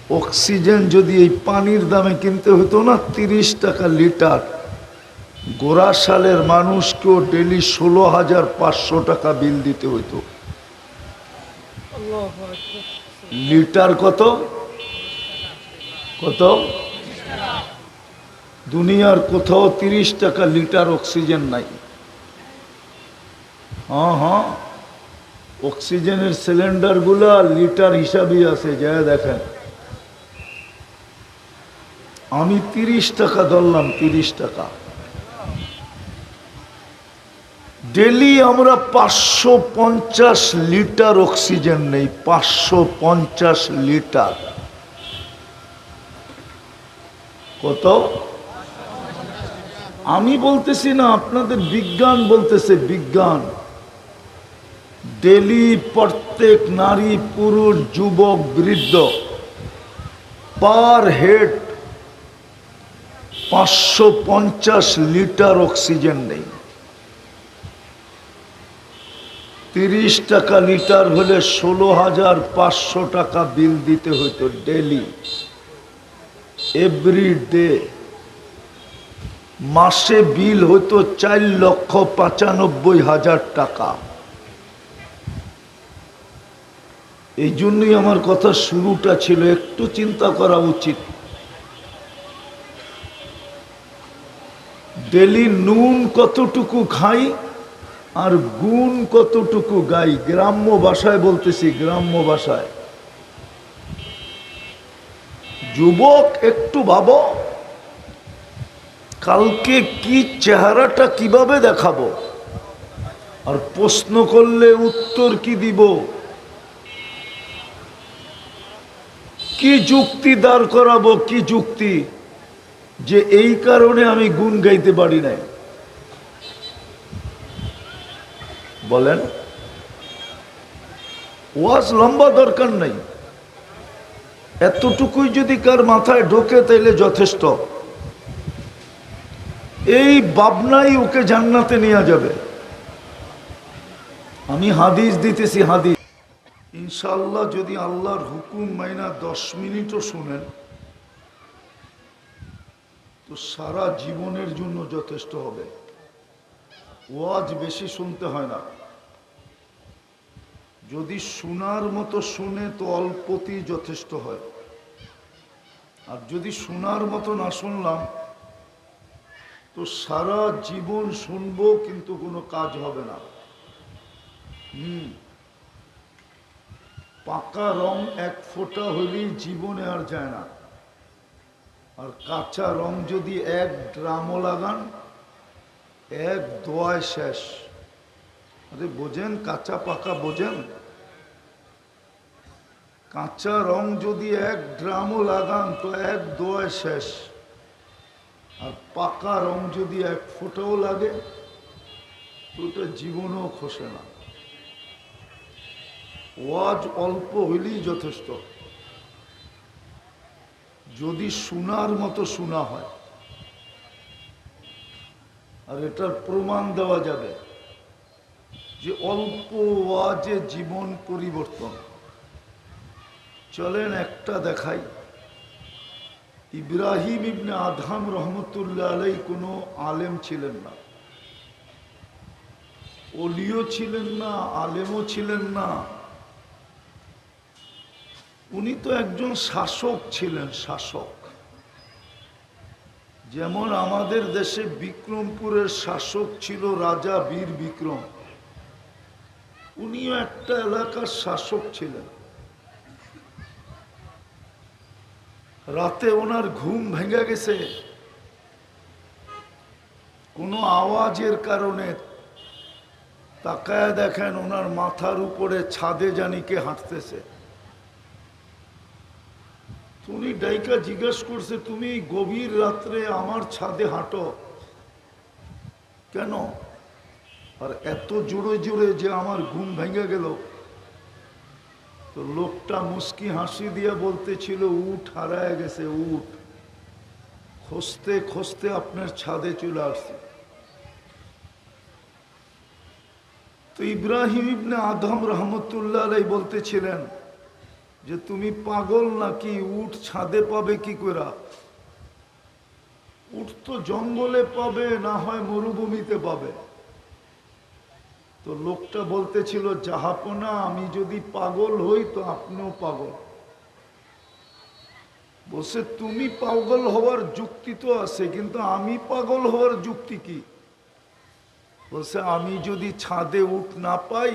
Oxygen যদি এই পানির দামে কিনতে হতো না 30 টাকা লিটার, গোরাশালের মানুষকেও ডেলি 16,500 টাকা বিল দিতে হতো। লিটার কত কত? দুনিয়ার কোথাও 30 টাকা লিটার অক্সিজেন নাই। হ্যাঁ হ্যাঁ, অক্সিজেনের সিলিন্ডার গুলা লিটার হিসাবেই আছে, যা দেখেন। আমি 30 টাকা ধরলাম, 30 টাকা। ডেলি আমরা 550 লিটার অক্সিজেন নেই, 550 লিটার। কত? আমি বলতেছি না, আপনাদের বিজ্ঞান বলতেছে, বিজ্ঞান। ডেলি প্রত্যেক নারী পুরুষ যুবক বৃদ্ধ পার হেড 550 লিটার অক্সিজেন নেই। 30 টাকা লিটার হলে 16,500 টাকা বিল দিতে হতো ডেলি, এভরি ডে। মাসে বিল হতো 4,95,000 টাকা। এই জন্যই আমার কথা শুরুটা ছিল, একটু চিন্তা করা উচিত। ডেলি নুন কতটুকু খাই আর গুণ কতটুকু গাই, গ্রাম্য ভাষায় বলতেছি, গ্রাম্য ভাষায়। যুবক একটু ভাবো, কালকে কি চেহারাটা কিভাবে দেখাবো, আর প্রশ্ন করলে উত্তর কি দিব, কি যুক্তি দাঁড় করাবো, কি যুক্তি যে এই কারণে আমি গুণ গাইতে পারি নাই। বলেন, ওয়াজ লম্বা দরকার নাই, এতটুকুই যদি কার মাথায় ঢোকে তাইলে যথেষ্ট। এই ভাবনাই ওকে জান্নাতে নিয়ে যাবে। আমি হাদিস দিতেছি, হাদিস। ইনশাআল্লাহ যদি আল্লাহর হুকুম মাইনা 10 মিনিটও শুনেন তো সারা জীবনের জন্য যথেষ্ট হবে। ওয়াজ বেশি শুনতে হয় না, যদি শোনার মতো শুনে তো অল্পতেই যথেষ্ট হয়। আর যদি শোনার মতো না শুনলাম তো সারা জীবন শুনবো কিন্তু কোনো কাজ হবে না। পাকা রং এক ফোঁটা হইলেই জীবনে আর যায় না, আর কাঁচা রং যদি 1 ড্রামও লাগান, 1 দোয়ায় শেষ। আরে বোঝেন, কাঁচা পাকা বোঝেন? কাঁচা রং যদি 1 ড্রামও লাগান তো 1 দোয়ায় শেষ, আর পাকা রং যদি 1 ফোঁটাও লাগে তো ওটা জীবনেও খসে না। ওয়াজ অল্প হইলেই যথেষ্ট, যদি শোনার মতো শোনা হয়। আর এটার প্রমাণ দেওয়া যাবে যে অল্প ওয়াজে জীবন পরিবর্তন। চলেন একটা দেখাই। ইব্রাহিম ইবনে আদহাম রহমতুল্লাহ আলাই কোনো আলেম ছিলেন না, ওলিও ছিলেন না, আলেমও ছিলেন না। উনি তো একজন শাসক ছিলেন, শাসক। যেমন আমাদের দেশে বিক্রমপুরের শাসক ছিল রাজা বীর বিক্রম, উনিও একটা এলাকার শাসক ছিলেন। রাতে ওনার ঘুম ভেঙে গেছে কোনো আওয়াজের কারণে। তাকায় দেখেন ওনার মাথার উপরে ছাদে জানি কে হাঁটতেছে। উনি ডাইকা জিজ্ঞেস করছে, তুমি গভীর রাত্রে আমার ছাদে হাঁটো কেন? আর এত জোরে জোরে যে আমার ঘুম ভেঙে গেল। তো লোকটা মুস্কি হাসি দিয়ে বলতেছিল, উট হারায় গেছে, উট খুঁজতে খুঁজতে আপনার ছাদে চলে আসছে। তো ইব্রাহিম ইবনে আদম রহমতুল্লাহ আলাই বলতেছিলেন, যে তুমি পাগল নাকি, উট ছাদে পাবে কি করে? উট তো জঙ্গলে পাবে, না হয় মরুভূমিতে পাবে। তো লোকটা বলতেছিল, জাহাপনা আমি যদি পাগল হই তো আপনিও পাগল। বলছে তুমি পাগল হওয়ার যুক্তি তো আছে, কিন্তু আমি পাগল হওয়ার যুক্তি কি? বলছে আমি যদি ছাদে উঠ না পাই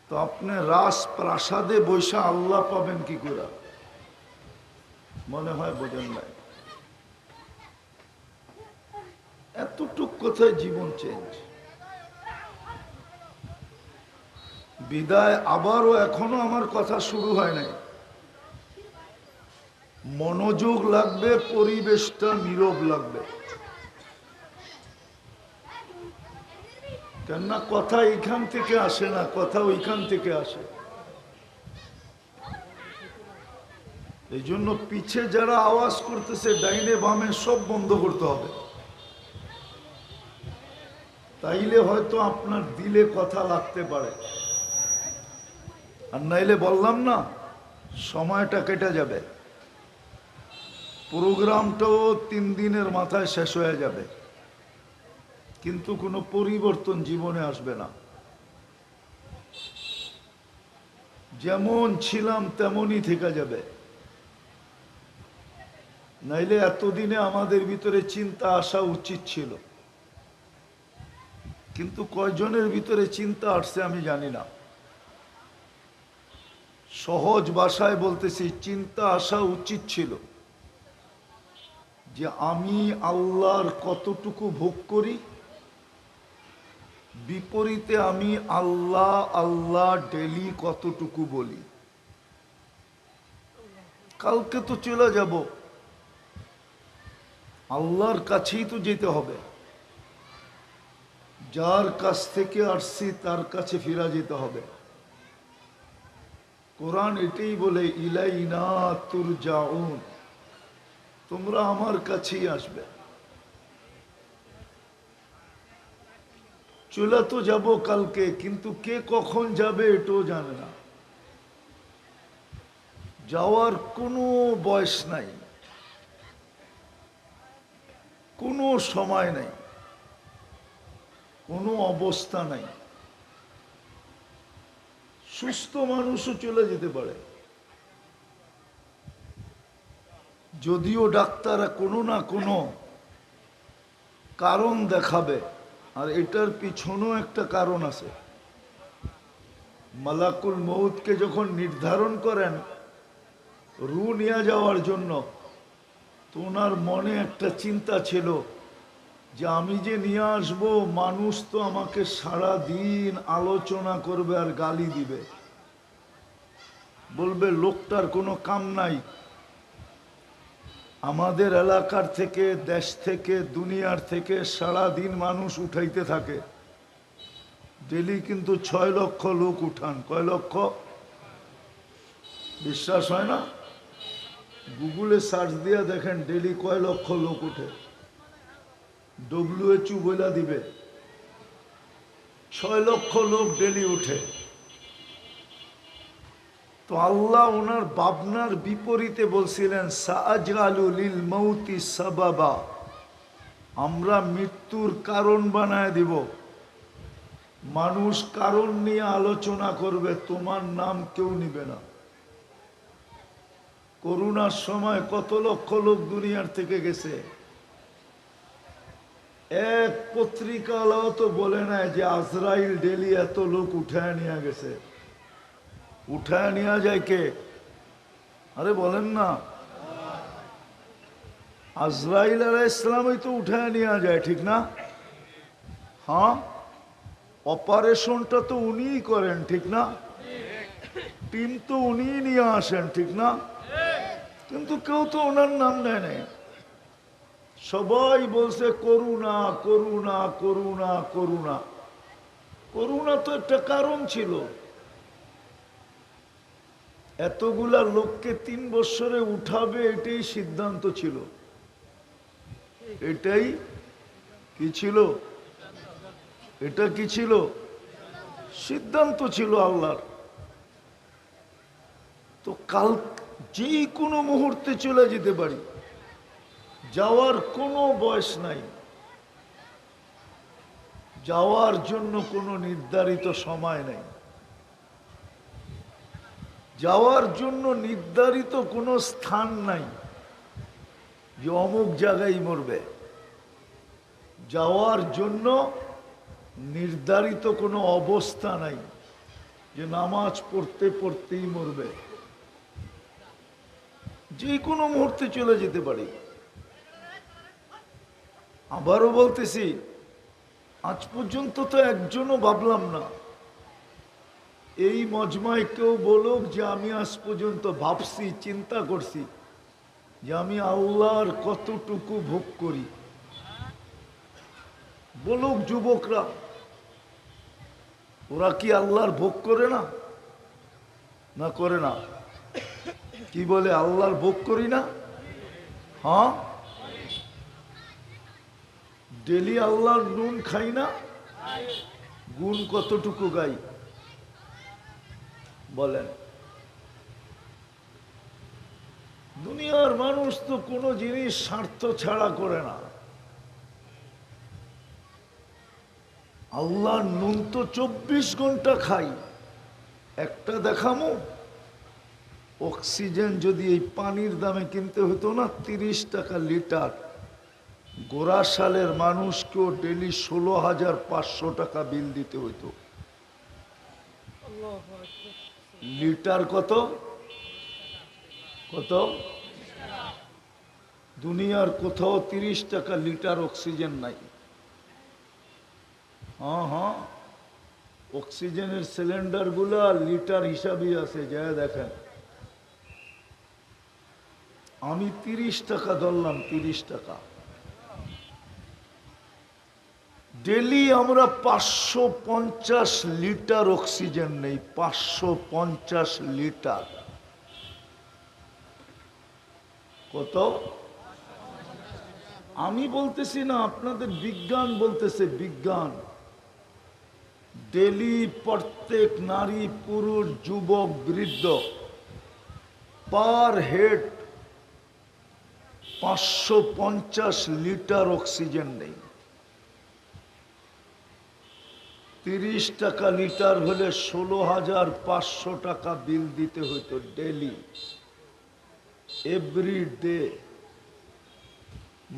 তো আপনি রাজপ্রাসাদে বৈশা আল্লাহ পাবেন কি করে? মনে হয় বোঝেন নাই। এতটুক কোথায় জীবন চেঞ্জ। বিদায় আবারও এখনো আমার কথা শুরু হয় নাই। মনোযোগ লাগবে, পরিবেশটা নীরব লাগবে। কেননা কথা এখান থেকে আসে না, কথা ওইখান থেকে আসে। এই জন্য পিছে যারা আওয়াজ করতেছে ডাইনে বামে সব বন্ধ করতে হবে। তাইলে হয়তো আপনার দিলে কথা লাগতে পারে, আর নাইলে বললাম না সময়টা কেটে যাবে। প্রোগ্রামটাও 3 দিনের মাথায় শেষ হয়ে যাবে, কিন্তু কোনো পরিবর্তন জীবনে আসবে না। যেমন ছিলাম তেমনই থেকে যাবে। নাইলে এতদিনে আমাদের ভিতরে চিন্তা আসা উচিত ছিল, কিন্তু কয়জনের ভিতরে চিন্তা আসছে আমি জানি না। সহজ ভাষায় বলতেছি, চিন্তা আসা উচিত ছিল যে আমি আল্লাহর কতটুকু ভোগ করি, বিপরীতে আমি আল্লাহ আল্লাহ ডেলি কতটুকু বলি। কালকে তো চলে যাব, আল্লাহর কাছেই তো যেতে হবে। যার কাছ থেকে আসছি তার কাছে ফিরা যেতে হবে। কোরআন এটাই বলে, ইলাইনা তুরজাউন, তোমরা আমার কাছেই আসবে। চলে তো যাব কালকে, কিন্তু কে কখন যাবে এটাও জানে না। যাওয়ার কোনো বয়স নাই, কোনো সময় নাই, কোনো অবস্থা নাই। সুস্থ মানুষও চলে যেতে পারে, যদিও ডাক্তাররা কোনো না কোনো কারণ দেখাবে, আর এটার পিছনেও একটা কারণ আছে। মালাকুল মউতকে যখন নির্ধারণ করেন রূহ নিয়ে যাওয়ার জন্য, তো ওনার মনে একটা চিন্তা ছিল যে আমি যে নিয়ে আসবো, মানুষ তো আমাকে সারা দিন আলোচনা করবে আর গালি দিবে, বলবে লোকটার কোনো কাম নাই। আমাদের এলাকার থেকে, দেশ থেকে, দুনিয়ার থেকে সারা দিন মানুষ উঠাইতে থাকে। ডেলি কিন্তু 6 লক্ষ লোক উঠান। কয় লক্ষ? বিশ্বাস হয় না? গুগলে সার্চ দিয়া দেখেন ডেলি কয় লক্ষ লোক উঠে। WHO বইলা দিবে 6 লক্ষ লোক ডেলি উঠে। তো আল্লাহ ওনার ভাবনার বিপরীতে বলছিলেন, সাআজআলু লিল মাউতি সাবাবা, আমরা মৃত্যুর কারণ বানায় দিব। মানুষ কারণ নিয়ে আলোচনা করবে, তোমার নাম কেউ নিবে না। করোনার সময় কত লক্ষ লোক দুনিয়ার থেকে গেছে, এক পত্রিকালাও তো বলে নাই যে আজরাইল ডেলি এত লোক উঠায় নিয়ে গেছে। উঠায় নিয়ে যায় কে? আরে বলেন না, আজরাইল আলাইহিস সালামই তো উঠায় নিয়ে যায়, ঠিক না? হ্যাঁ, অপারেশনটা তো উনিই করেন, ঠিক না? টিম তো উনিই নিয়ে আসেন, ঠিক না? কিন্তু কেউ তো ওনার নাম নেয় নাই। সবাই বলছে করুণা করুণা করুণা করুণা। করুণা তো একটা কারণ ছিল। এতগুলা লোককে 3 বছরে উঠাবে, এটাই সিদ্ধান্ত ছিল। এটাই কি ছিল? এটা কি ছিল? সিদ্ধান্ত ছিল আল্লাহর। তো কাল যে কোনো মুহূর্তে চলে যেতে পারি, যাওয়ার কোনো বয়স নাই, যাওয়ার জন্য কোনো নির্ধারিত সময় নেই, যাওয়ার জন্য নির্ধারিত কোনো স্থান নাই যে অমুক জায়গায় মরবে, যাওয়ার জন্য নির্ধারিত কোনো অবস্থা নাই যে নামাজ পড়তে পড়তেই মরবে, যে কোনো মুহূর্তে চলে যেতে পারি। আবারও বলতেছি, আজ পর্যন্ত তো একজনও ভাবলাম না এই মজমায় কেউ বলুক যে আমি আজ পর্যন্ত ভাবছি, চিন্তা করছি যে আমি আল্লাহর কতটুকু ভোগ করি। বলুক যুবকরা, ওরা কি আল্লাহর ভোগ করে না? না করে না? কি বলে, আল্লাহর ভোগ করি না? হ্যাঁ, ডেলি আল্লাহর নুন খাই না? গুণ কতটুকু গাই বলেন? দুনিয়ার মানুষ তো কোনো জিনিস স্বার্থ ছাড়া করে না। আল্লাহর নুন তো 24 ঘন্টা খাই। একটা দেখামো, অক্সিজেন যদি এই পানির দামে কিনতে হতো না 30 টাকা লিটার, গোরাশালের মানুষকেও ডেলি 16,500 টাকা বিল দিতে হতো। লিটার কত? কত? দুনিয়ার কোথাও 30 টাকা লিটার অক্সিজেন নাই। হ্যাঁ হ্যাঁ, অক্সিজেনের সিলিন্ডার গুলা লিটার হিসাবেই আছে, যা দেখেন। আমি 30 টাকা ধরলাম, 30 টাকা। ডেলি আমরা 550 লিটার অক্সিজেন নেই, 550 লিটার। কত? আমি বলতেছি না, আপনাদের বিজ্ঞান বলতেছে, বিজ্ঞান। ডেলি প্রত্যেক নারী, পুরুষ, যুবক, বৃদ্ধ পার হেড 550 লিটার অক্সিজেন নেই। 30 টাকা লিটার হলে 16,500 টাকা বিল দিতে হতো ডেলি, এভরি ডে।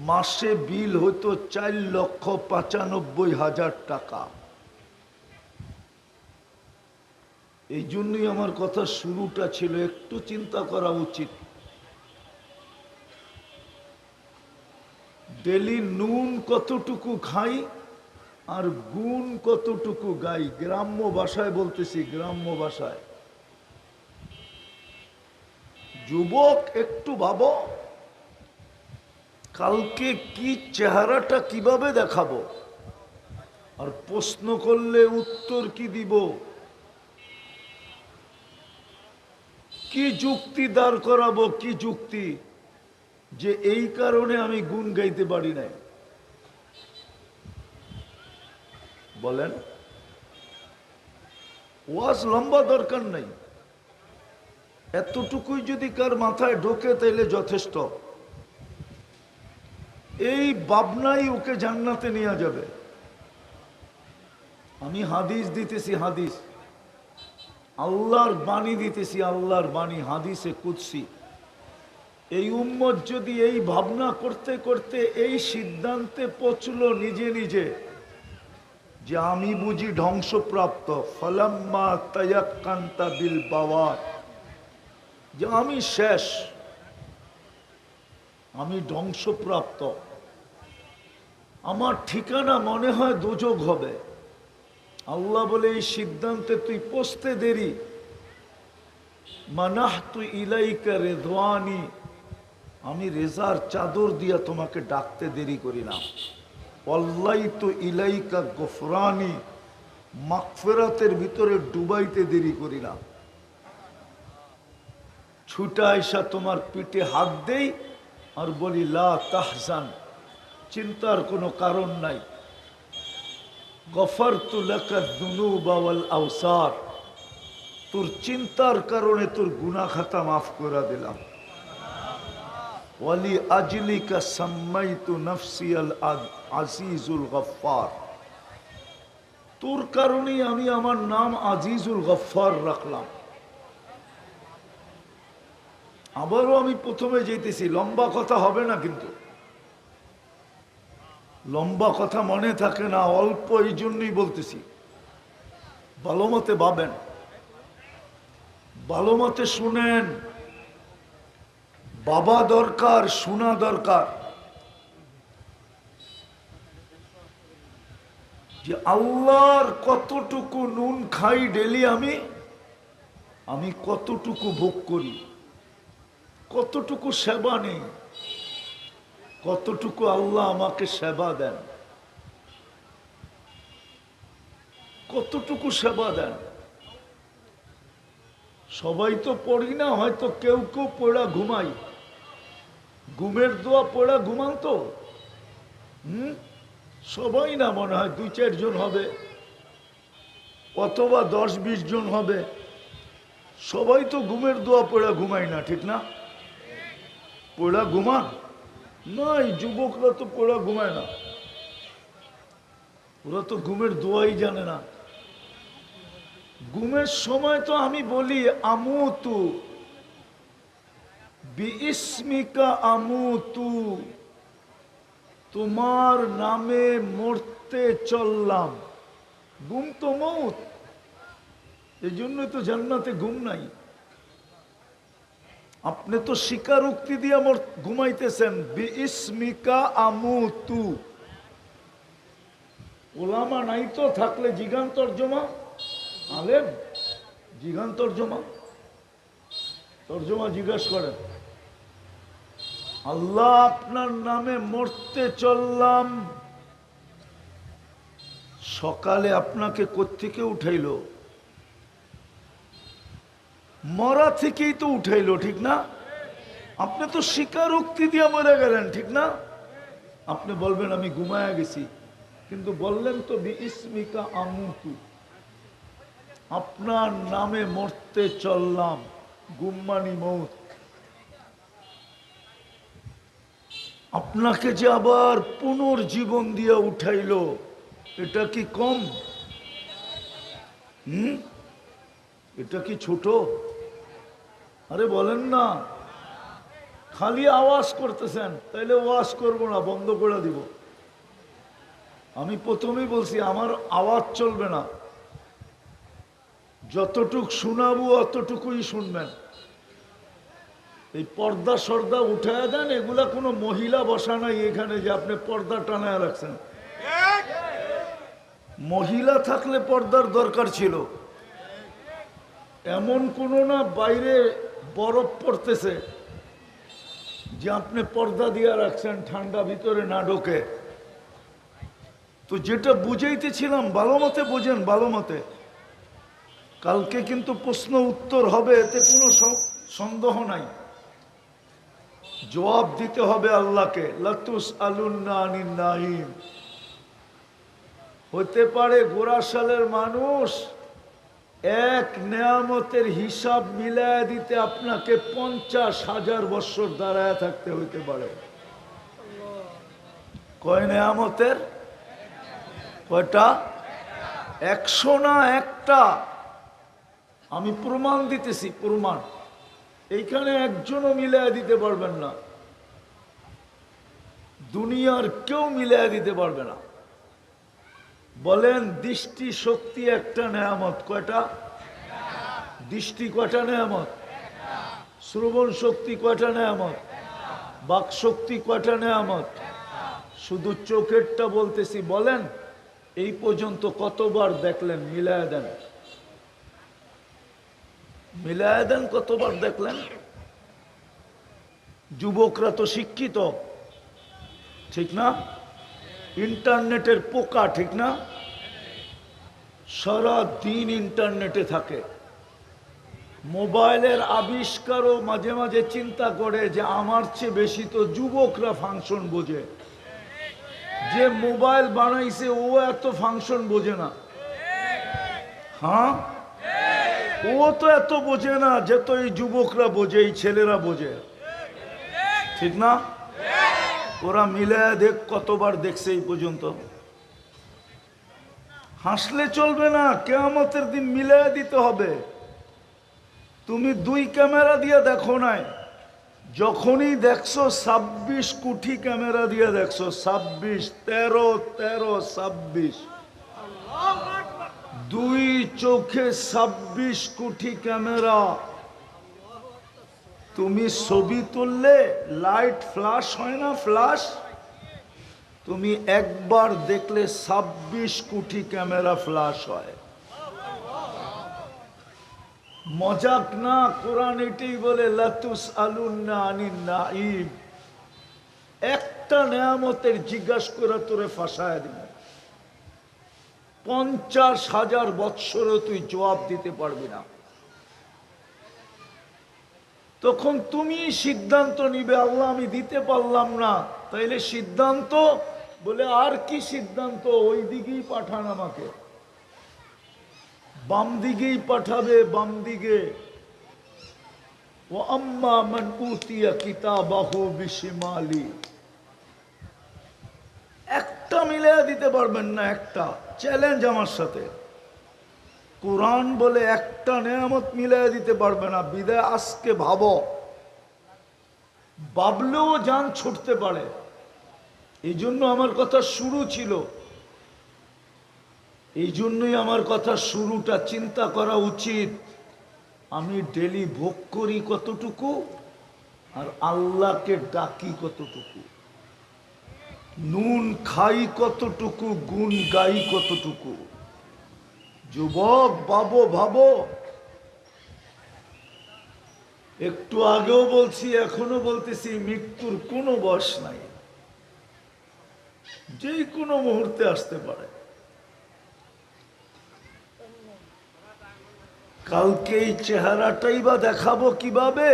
মাসে বিল হতো 4,95,000 টাকা। এই জন্যই আমার কথা শুরুটা ছিল, একটু চিন্তা করা উচিত। ডেলি নুন কতটুকু খাই আর গুণ কতটুকু গাই। গ্রাম্য ভাষায় বলতেছি, গ্রাম্য ভাষায়। যুবক একটু ভাবো, কালকে কি চেহারাটা কিভাবে দেখাবো, আর প্রশ্ন করলে উত্তর কি দিব, কি যুক্তি দাঁড় করাবো, কি যুক্তি যে এই কারণে আমি গুণ গাইতে পারি নাই। বলেন, ওয়াজ লম্বা দরকার নাই, এতটুকুই যদি কার মাথায় ঢোকে তাইলে যথেষ্ট। এই ভাবনাই ওকে জান্নাতে নিয়ে যাবে। আমি হাদিস দিতেছি, হাদিস, আল্লাহর বাণী দিতেছি, আল্লাহর বাণী, হাদিসে কুদসি। এই উম্মত যদি এই ভাবনা করতে করতে এই সিদ্ধান্তে পৌঁছলো নিজে নিজে যে আমি বুঝি ধ্বংসপ্রাপ্ত, ফালাম্মা তায়াক্কান্তা বিল বাওয়ার, যে আমি শেষ, আমি ধ্বংসপ্রাপ্ত, আমার ঠিকানা মনে হয় দোজখ হবে। আল্লাহ বলে এই সিদ্ধান্তে তুই পৌঁছতে দেরি, মানাহতু ইলাইকা রিদওয়ানি, আমি রেজার চাদর দিয়া তোমাকে ডাকতে দেরি করি না। ওয়াল্লাইতু ইলাইকা গফরানি, মাগফিরাতের ভিতরে ডুবাইতে দেরি করি না। ছুটা এসা তোমার পিঠে হাত দেই আর বলি লা তাহজান, চিন্তার কোনো কারণ নাই। গফারতু লাকা যুনুবা ওয়াল আওসার, তোর চিন্তার কারণে তোর গুনাহ খাতা মাফ করে দিলাম। ওয়ালি আজলিকা সাম্মাইতু নফসি আল আজিজুল গফফার, তোর কারণেই আমি আমার নাম আজিজুল গফফার রাখলাম। আবারও আমি প্রথমে যেতেছি, লম্বা কথা হবে না, কিন্তু লম্বা কথা মনে থাকে না, অল্প, এই জন্যই বলতেছি। ভালো মতে ভাবেন, ভালো মতে শুনেন। বাবা দরকার, শোনা দরকার যে আল্লাহর কতটুকু নুন খাই ডেলি, আমি কতটুকু ভোগ করি, কতটুকু সেবা নেই, কতটুকু আল্লাহ আমাকে সেবা দেন, কতটুকু সেবা দেন। সবাই তো পড়ি না, হয়তো কেউ কেউ পড়া ঘুমাই, ঘুমের দোয়া পড়া ঘুমান তো সবাই না, মনে হয় 2-4 জন হবে, অথবা 10-20 জন হবে। সবাই তো ঘুমের দোয়া পড়া ঘুমাই না, ঠিক না? পড়া ঘুমান না, এই যুবকরা তো পড়া ঘুমায় না, ওরা তো ঘুমের দোয়াই জানে না। ঘুমের সময় তো আমি বলি আমুতু বিইসমিকা আমুতু, তোমার নামে মরতে চললাম। ঘুম তো মৌত, এই জন্য তো জান্নাতে ঘুম নাই। আপনি তো স্বীকারোক্তি দিয়ে ঘুমাইতেছেন, বিইসমিকা আমুতু। ওলামা নাই তো, থাকলে জিগান তর্জমা, আলেম জিগান তর্জমা, তর্জমা জিজ্ঞাসা করেন। আল্লাহ আপনার নামে মরতে চললাম। সকালে আপনাকে কোত্থেকে উঠাইল? মরা থেকেই তো উঠাইলো, ঠিক না? আপনি তো স্বীকারোক্তি দিয়ে মরে গেলেন, ঠিক না? আপনি বলবেন আমি ঘুমায়া গেছি, কিন্তু বললেন তো বিইসমিকা আমুতু, আপনার নামে মরতে চললাম। গুম্মানি মৌত। আপনাকে যে আবার পুনর্জীবন দিয়ে উঠাইলো, এটা কি কম? এটা কি ছোট? আরে বলেন না, খালি আওয়াজ করতেছেন, তাইলে ওয়াজ করব না, বন্ধ করে দিব। আমি প্রথমেই বলছি আমার আওয়াজ চলবে না, যতটুক শোনাবো অতটুকুই শুনবেন। এই পর্দা সর্দা উঠায় দেন, এগুলা কোনো মহিলা বসা নাই এখানে যে আপনি পর্দা টানায় রাখছেন। মহিলা থাকলে পর্দার দরকার ছিল। এমন কোনো না বাইরে বরফ পড়তেছে যে আপনি পর্দা দিয়ে রাখছেন ঠান্ডা ভিতরে না ঢোকে। তো যেটা বুঝাইতেছিলাম ভালো মতে বোঝেন, ভালো মতে। কালকে কিন্তু প্রশ্ন উত্তর হবে, এতে কোনো সন্দেহ নাই। জবাব দিতে হবে আল্লাহকে। লাতুস আলুন্না আনিন নাঈম। হতে পারে গোরাশালের মানুষ এক নেয়ামতের হিসাব মিলায়া দিতে আপনাকে 50,000 বছর দাঁড়ায় থাকতে হইতে পারে। কয় নেয়ামতের? কয়টা? 100 না, একটা। আমি প্রমাণ দিতেছি, প্রমাণ। এইখানে একজনও মিলায়া দিতে পারবেন না, দুনিয়ার কেউ মিলায়া দিতে পারবে না। বলেন দৃষ্টি শক্তি একটা নেয়ামত। কয়টা? দৃষ্টি কয়টা নেয়ামত? শ্রবণ শক্তি কয়টা নেয়ামত? বাক শক্তি কয়টা নেয়ামত? শুধু চোখেরটা বলতেছি। বলেন এই পর্যন্ত কতবার দেখলেন? মিলায়া দেন, মিলায়া দেন, কতবার দেখলেন? যুবকরা তো শিক্ষিত, ঠিক না? ইন্টারনেটের পোকা, ঠিক না? সারা দিন ইন্টারনেটে থাকে। মোবাইলের আবিষ্কারও মাঝে মাঝে চিন্তা করে যে আমার চেয়ে বেশি তো যুবকরা ফাংশন বোঝে। যে মোবাইল বানাইছে ও এত ফাংশন বোঝে না। হ্যাঁ, ও ও তো এত বোঝে না যে তো এই যুবকরা বোঝে, এই ছেলেরা বোঝে, ঠিক না? ওরা মিলে দেখ কতবার দেখছে এই পর্যন্ত। হাসলে চলবে না, কিয়ামতের দিন মিলে দিতে হবে। তুমি দুই ক্যামেরা দিয়ে দেখো নাই, যখনই দেখছো 26 কোটি ক্যামেরা দিয়ে দেখছো, 26, 13, 13, 26, দুই চোখে 26 কোটি ক্যামেরা। তুমি ছবি তুললে লাইট ফ্ল্যাশ হয় না, ফ্ল্যাশ, তুমি একবার দেখলে 26 কোটি ক্যামেরা ফ্ল্যাশ হয়। মজাক না, কোরআন এটাই বলে লাতুস আলুন্না আনিন নাঈম, একটা নেয়ামতের জিজ্ঞাসা করে তোরে ফাঁসায় দিব, 50,000 বৎসরও তুই জবাব দিতে পারবি না। তখন তুমি সিদ্ধান্ত নিবে, আল্লাহ আমি দিতে পারলাম না, তাইলে সিদ্ধান্ত বলে আর কি সিদ্ধান্ত, ওই দিকেই পাঠান আমাকে, বাম দিকেই পাঠাবে, বাম দিকে। ও আম্মা মান উতিয়া কিতাবাহু বিশিমালি, একটা মিলে দিতে পারবেন না, একটা চ্যালেঞ্জ আমার সাথে। কোরআন বলে একটা নেয়ামত মিলাই দিতে পারবে না, বিদায় আজকে ভাবো, ভাবলেও জান ছুটতে পারে। এই জন্য আমার কথা শুরু ছিল, এই জন্যই আমার কথা শুরুটা চিন্তা করা উচিত, আমি ডেলি ভোগ করি কতটুকু আর আল্লাহকে ডাকি কতটুকু, নুন খাই কতটুকু, গুণ গাই কতটুকু। যুবক ভাবো, ভাবো। একটু আগেও বলছি, এখনো বলতেছি, মৃত্যুর কোনো বয়স নাই, যে কোনো মুহূর্তে আসতে পারে। কালকে এই চেহারাটাই বা দেখাবো কিভাবে,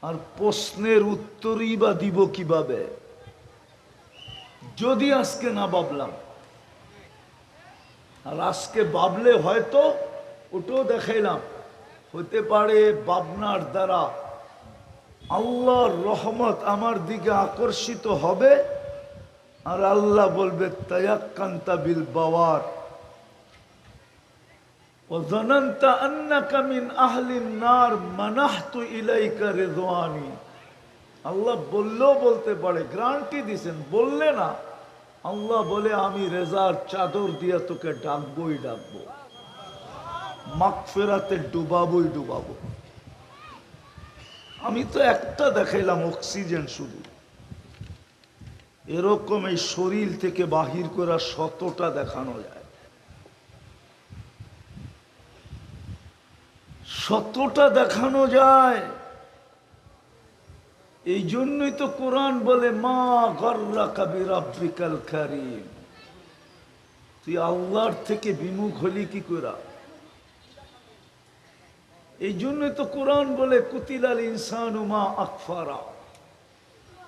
আর প্রশ্নের উত্তরই বা দিব কিভাবে, যদি আজকে না ভাবলাম। আর আজকে ভাবলে হয়তো ওটাও দেখাইলাম, হতে পারে ভাবনার দ্বারা আল্লাহর রহমত আমার দিকে আকর্ষিত হবে, আর আল্লাহ বলবে তায়াক্কান্তা বিল বাওয়ার ওয়া যানান্তা আন্নাকা মিন আহলিন নার মানাহতু ইলাইকা রিদওয়ানি। আল্লাহ বললেও বলতে পারে, গ্যারান্টি দিছেন, বললে না। আল্লাহ বলে আমি রেজার চাদর দিয়ে তোকে ডাকবই ডাকবো, মাগফিরাতে ডুবাবই ডুবাবো। আমি তো একটা দেখাইলাম, অক্সিজেন শুধু, এরকম এই শরীর থেকে বাহির করা 100টা দেখানো যায়, 100টা দেখানো যায়। এই জন্যই তো কোরআন বলে মা গর্রাকা বিরাব্বিকাল কারীম, তুই আল্লাহর থেকে বিমুখ হলি কি করে। এই জন্যই তো কোরআন বলে কুতিলাল ইনসানু মা আকফারা,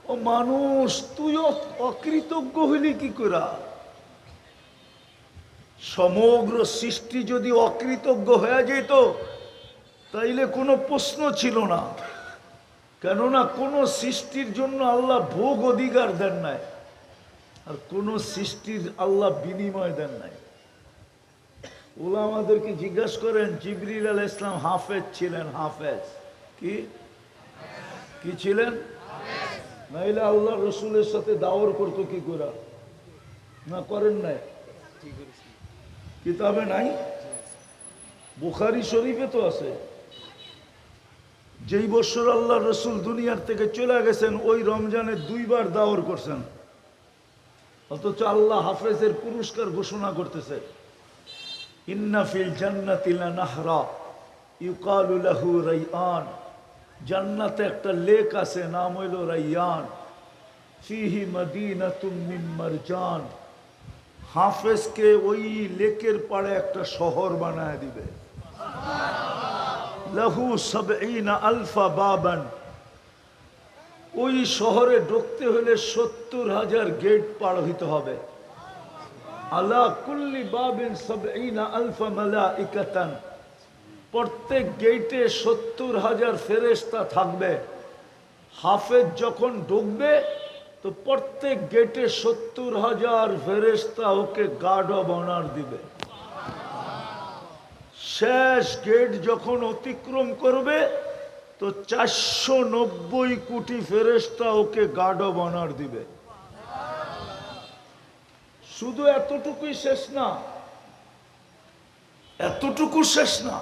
ও মানুষ তুইও অকৃতজ্ঞ হলি কি করে। সমগ্র সৃষ্টি যদি অকৃতজ্ঞ হয়ে যেত তাইলে কোনো প্রশ্ন ছিল না, কেননা কোনো সৃষ্টির জন্য আল্লাহ ভোগ অধিকার দেন নাই, আর কোন সৃষ্টির আল্লাহ বিনিময় দেন নাই। ওলামাদেরকে জিজ্ঞাসা করেন, জিবরিল আলাইহিস সালাম হাফেজ ছিলেন, হাফেজ কি কি ছিলেন? নাইলে আল্লাহ রসুলের সাথে দাওয়ার করতো কি করে? না করেন নাই? কিতাবে নাই, বুখারী শরীফে তো আছে। যেই বছর আল্লাহ রসুল দুনিয়ার থেকে চলে গেছেন, ওই রমজানে 2 বার দাওয়ার করছেন, অথচ আল্লাহ হাফেজের পুরস্কার ঘোষণা করতেছে, ইন্না ফিল জান্নাতি লানাহরা ইউকালু লাহু রাইয়ান, জান্নাতে একটা লেক আছে, নাম হইল রাইয়ান, ফিহি মাদিনাতুম মিন মারজান। হাফেজকে ওই লেকের পাড়ে একটা শহর বানায় দিবে, লাহু ৭০ আলফা বাবান, ওই শহরে ঢুকতে হলে ৭০,০০০ গেট পার হইতে হবে। আলা কুল্লি বাবিন ৭০ আলফা মালাইকাতান, প্রত্যেক গেটে 70,000 ফেরেশতা থাকবে। হাফেজ যখন ঢুকবে তো প্রত্যেক গেটে 70,000 ফেরেশতা ওকে গার্ড অব অনার দিবে। শেষ গেট যখন অতিক্রম করবে তো 490 কোটি ফেরেশতা ওকে গার্ড অব অনার দিবে। শুধু এতটুকুই শেষ না, এতটুকু শেষ না,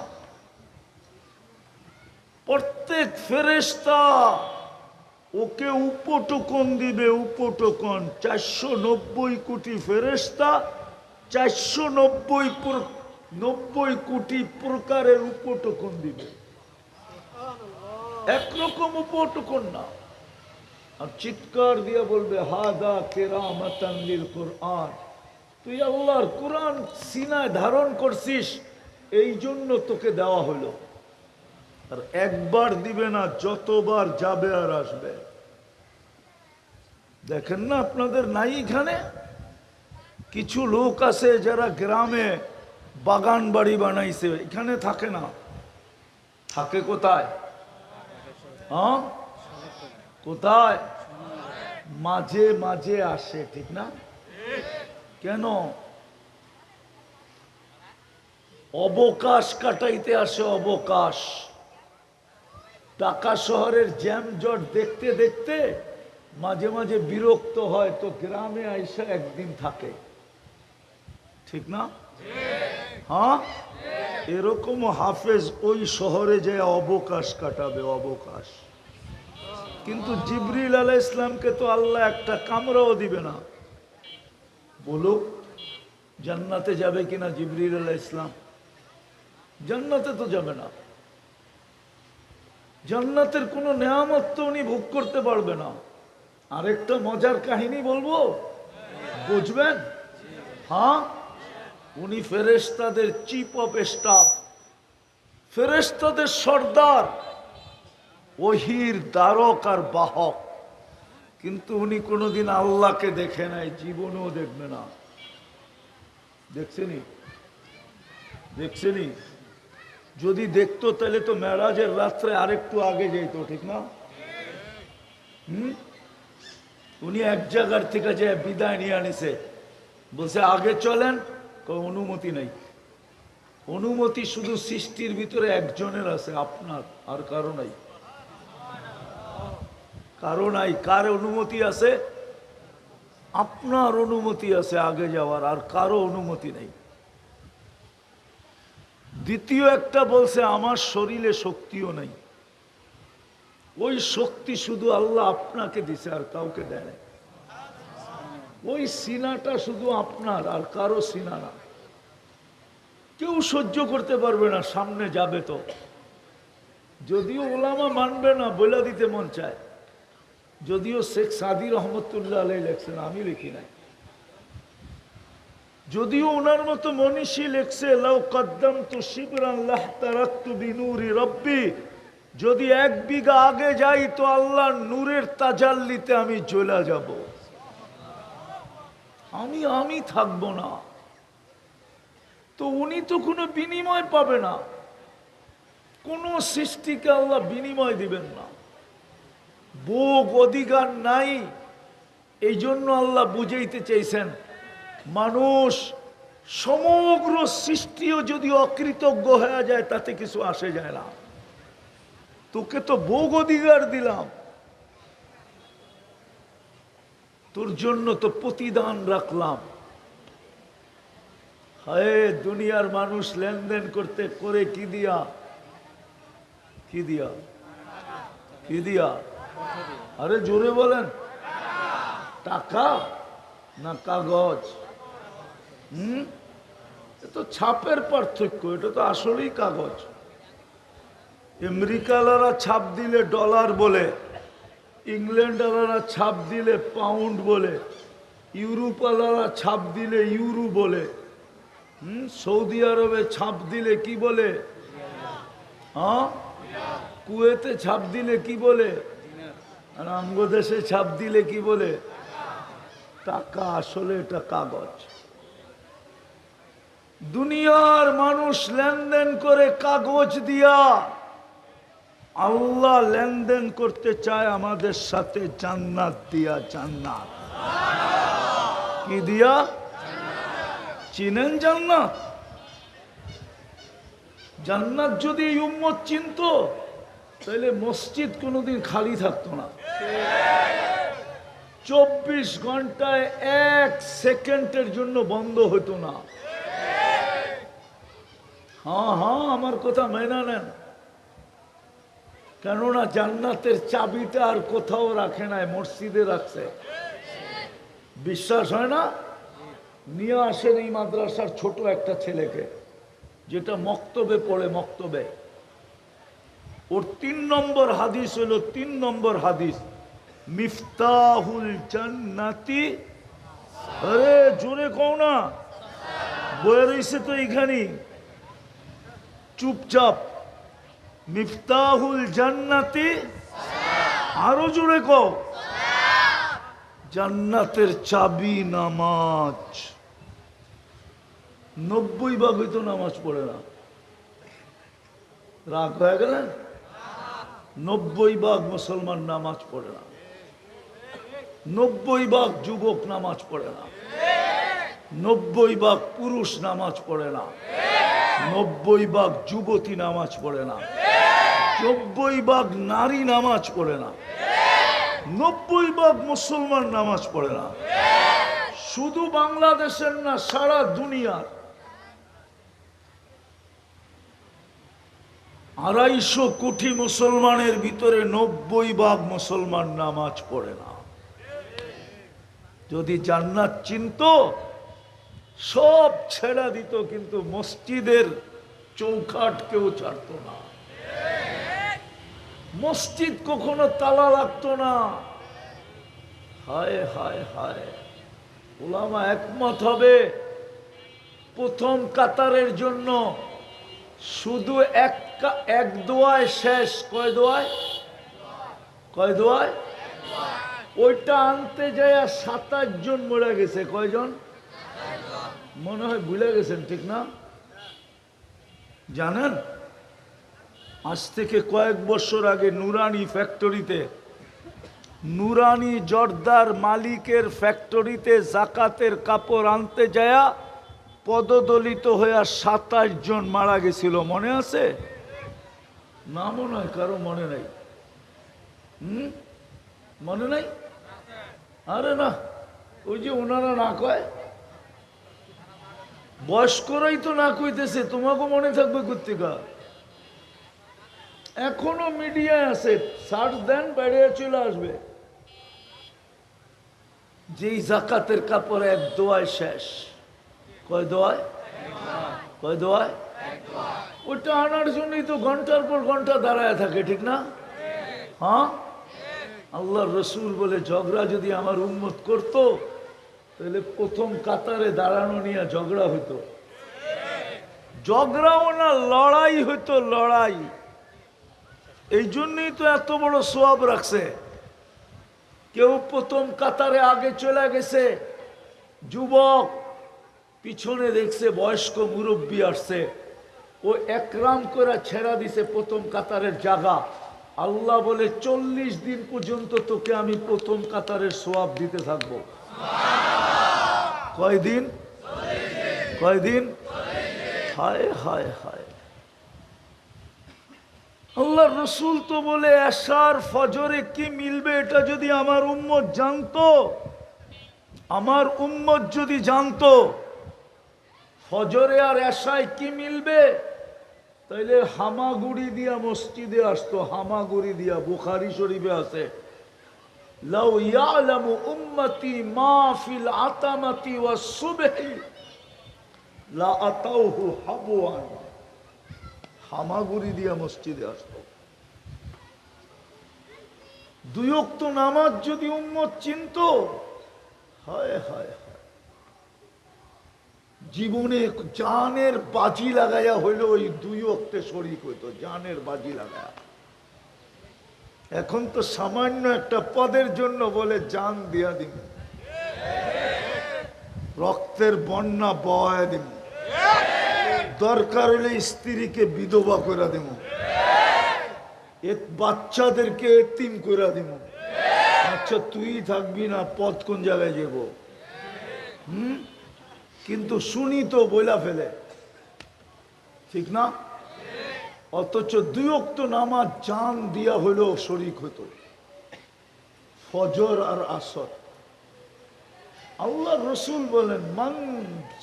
প্রত্যেক ফেরেশতা ওকে উপটোকন দিবে। উপটোকন 490 কোটি ফেরেশতা 490 কোটি প্রকারের উপটোকন দিবে। একরকম উপটোকন না। আর চিৎকার দিয়ে বলবে হাদা কেরামাতান লিল কুরআন, তুই আল্লাহর কোরআন সিনায় ধারণ করছিস, এই জন্য তোকে দেওয়া হলো। আর একবার দিবে না, যতবার যাবে আর আসবে। দেখেন না আপনাদের নাই এখানে কিছু লোক আছে যারা গ্রামে বাগান বাড়ি বানাইছে, এখানে থাকে না, থাকে কোথায়? হ্যাঁ, কোথায়? মাঝে মাঝে আসে, ঠিক না? কেন? অবকাশ কাটাইতে আসে, অবকাশ। ঢাকা শহরের জ্যাম জট দেখতে দেখতে মাঝে মাঝে বিরক্ত হয়, তো গ্রামে আইসা একদিন থাকে, ঠিক না? হ্যাঁ, এরকম হাফেজ ওই শহরে যায় অবকাশ কাটাবে, অবকাশ। কিন্তু জিবরিল আলাইহিস ইসলামকে তো আল্লাহ একটা কামরাও দিবে না। বলুক জান্নাতে যাবে কিনা জিবরিল আলাইহিস ইসলাম? জান্নাতে তো যাবে না। জান্নাতের কোনো নেয়ামত তো উনি ভোগ করতে পারবে না। আরেকটা মজার কাহিনী বলবো, বুঝবেন? হ্যাঁ, উনি ফেরেশতাদের চিফ অফ স্টাফ, ফেরেশতাদের সর্দার, ওহির দ্বারক আর বাহক। কিন্তু উনি কোনোদিন আল্লাহকে দেখে নাই, জীবনেও দেখবে না। দেখছেনি? দেখছেনি? যদি দেখতো তাহলে তো মেরাজের রাত্রে আরেকটু আগে যেত, ঠিক না? উনি এক জায়গার থেকে যে বিদায় নিয়ে আনিছে, বলছে আগে চলেন, অনুমতি নাই। অনুমতি শুধু সৃষ্টির ভিতরে একজনের আছে, আপনার, আর কারো নাই। কারো নাই। কার অনুমতি আছে? আপনার অনুমতি আছে আগে যাওয়ার, আর কারো অনুমতি নেই। দ্বিতীয় একটা বলছে আমার শরীরে শক্তিও নাই। ওই শক্তি শুধু আল্লাহ আপনাকে দিছে, আর কাউকে দেয় না। ওই সিনাটা শুধু আপনার, আর কারো সিনা না। কেউ সহ্য করতে পারবে না, সামনে যাবে তো। যদিও ওলামা মানবে না, বলে দিতে মন চায়। যদিও শেখ সাদি রহমতুল্লাহ আলাই লেখছেন, আমি লিখি নাই। যদিও ওনার মতো মনীষী লেখছে লাউ কদ্দামতু শিবরান লাহতারাকতু বিনূরি রব্বি, যদি 1 বিঘা আগে যাই তো আল্লাহর নূরের তাজাল্লিতে আমি জ্বলে যাব, আমি থাকবো না। তো উনি তো কোনো বিনিময় পাবে না, কোনো সৃষ্টিকে আল্লাহ বিনিময় দিবেন না, ভোগ অধিকার নাই। এই জন্য আল্লাহ বুঝাইতে চাইছেন, মানুষ সমগ্র সৃষ্টিও যদি অকৃতজ্ঞ হয়ে যায় তাতে কিছু আসে যায় না। তোকে তো ভোগ অধিকার দিলাম, তোর জন্য তো প্রতিদান রাখলাম। হায়, দুনিয়ার মানুষ লেনদেন করতে করে কি দিয়া? কি দিয়া? কি দিয়া? আরে জোরে বলেন। টাকা না কাগজ? তো ছাপের পার্থক্য, এটা তো আসলেই কাগজ। আমেরিকালারা ছাপ দিলে ডলার বলে, ইংল্যান্ডালারা ছাপ দিলে পাউন্ড বলে, ইউরোপালারা ছাপ দিলে ইউরো বলে, সৌদি আরবে ছাপ দিলে কি বলে? হ্যাঁ, কুয়েতে ছাপ দিলে কি বলে? আর আমগো দেশে ছাপ দিলে কি বলে? টাকা। আসলে এটা কাগজ। দুনিয়ার মানুষ লেনদেন করে কাগজ দিয়া, আল্লাহ লেনদেন করতে চায় আমাদের সাথে জান্নাত দিয়া। জান্নাত কি দিয়া? চিনেন জান্নাত? জান্নাত যদি এই উম্মত চিনত, তাহলে মসজিদ কোনোদিন খালি থাকতো না। 24 ঘন্টায় 1 সেকেন্ডের জন্য বন্ধ হতো না। হ্যাঁ হ্যাঁ, আমার কথা মেনে নেন। কেননা জান্নাতের চাবিটা আর কোথাও রাখে নাই, মসজিদে রাখছে। বিশ্বাস হয় না? নিয়ে আসেন এই মাদ্রাসার ছোট একটা ছেলেকে, যেটা মক্তবে পড়ে, মক্তবে। ওর 3 নম্বর হাদিস হলো, 3 নম্বর হাদিস, মিফতাহুল জান্নাতি। আরে জোরে কও না, বয়ে রয়েছে তো এইখানে চুপচাপ। মিফতাহুল জান্নাতি, আরো জোরে কও। জান্নাতের চাবি নামাজ। 90% হয়তো নামাজ পড়ে না। রাগ হয়ে গেলেন? 90% মুসলমান নামাজ পড়ে না। 90% যুবক নামাজ পড়ে না। 90% পুরুষ নামাজ পড়ে না। 90% যুবতী নামাজ পড়ে না। 90% নারী নামাজ পড়ে না। 90% মুসলমান নামাজ পড়ে না। শুধু বাংলাদেশের না, সারা দুনিয়ার 250 কোটি মুসলমানের ভিতরে 90% মুসলমান নামাজ পড়ে না। যদি জান্নাত চিনত, সব ছেড়া দিত, কিন্তু মসজিদের চৌকাঠ কেউ ছাড়তো না। মসজিদ কখনো তালা লাগতো না। হায় হায় হায়, উলামা একমত হবে, প্রথম কাতারের জন্য শুধু এক দোয়ায় শেষ। কয় দোয়ায়? কয় দোয়ায়? ওইটা আনতে যায় 27 জন মরে গেছে। কয়জন? মনে হয় ভুলে গেছেন, ঠিক না? জানেন, আজ থেকে কয়েক বছর আগে নুরানি ফ্যাক্টরিতে, নুরানি জর্দার মালিকের ফ্যাক্টরিতে জাকাতের কাপড় আনতে যায়া পদদলিত হয়ে 27 জন মারা গেছিল। মনে আছে না? মনে হয় কারো মনে নাই। মনে নাই? আরে না, ওই যে ওনারা না কয়, বয়স্করাই তো না কইতেছে, তোমাকে মনে থাকবে কর্তিকা। এখনো মিডিয়ায় আছে, সার্চ দেন, বাইরে চলে আসবে। যেই জাকাতের কাপড় এক দোয়ায় শেষ। কয় দোয়ায়? কয় দোয়ায়? ওইটা আনার জন্যই তো ঘন্টার পর ঘন্টা দাঁড়ায় থাকে, ঠিক না? হ্যাঁ, আল্লাহর রসুল বলে, ঝগড়া যদি আমার উম্মত করতো, তাহলে প্রথম কাতারে দাঁড়ানো নিয়ে ঝগড়া হইতো। ঝগড়াও না, লড়াই হইতো, লড়াই। এই জন্যই তো এত বড় সোয়াব রাখছে। কেউ প্রথম কাতারে আগে চলে গেছে, যুবক পিছনে দেখছে বয়স্ক মুরব্বী আসছে, ও একরাম করে ছেড়া দিছে প্রথম কাতারের জায়গা। আল্লাহ বলে, 40 দিন পর্যন্ত তোকে আমি প্রথম কাতারের সোয়াব দিতে থাকবো। কয়দিন? কয়দিন? হায় হায় হায়। আল্লাহর রসুল তো বলে, এশার ফজরে কি মিলবে এটা যদি আমার উম্মত জানতো, আমার উম্মত যদি জানতো ফজরে আর এশায় কি মিলবে, তাইলে হামাগুড়ি দিয়া মসজিদে আসতো। হামাগুড়ি দিয়া, বুখারী শরীফে আছে, লাউ ইয়ালামু উম্মতি মা ফিল আতামাতি ওয়াস সুবহি লা আতাউহু হাবওয়ান। হামাগুড়ি দিয়া মসজিদে আসতো। 2 ওয়াক্ত নামাজ যদি উম্মত চিনতো, হায় হায় হায়, জীবনে জানের বাজি লাগাইয়া হইলে ওই 2 ওয়াক্তে শরীক হইতো, জানের বাজি লাগায়া। এখন তো সামান্য একটা পদের জন্য বলে জান দিয়া দিন, রক্তের বন্যা বয় দিন। দরকার হলে স্ত্রীকে বিধবা করে দেব, বাচ্চাদেরকে এতিম করে দেব। আচ্ছা তুই থাকবি না, পথ কোন জায়গায় যাব? কিন্তু শুনি তো বইলা ফেলে, ঠিক না? অথচ 2 ওয়াক্ত নামাজ জান দিয়া হইলেও শরীক হতো, ফজর আর আসর। আল্লাহ রসুল বলেন, মান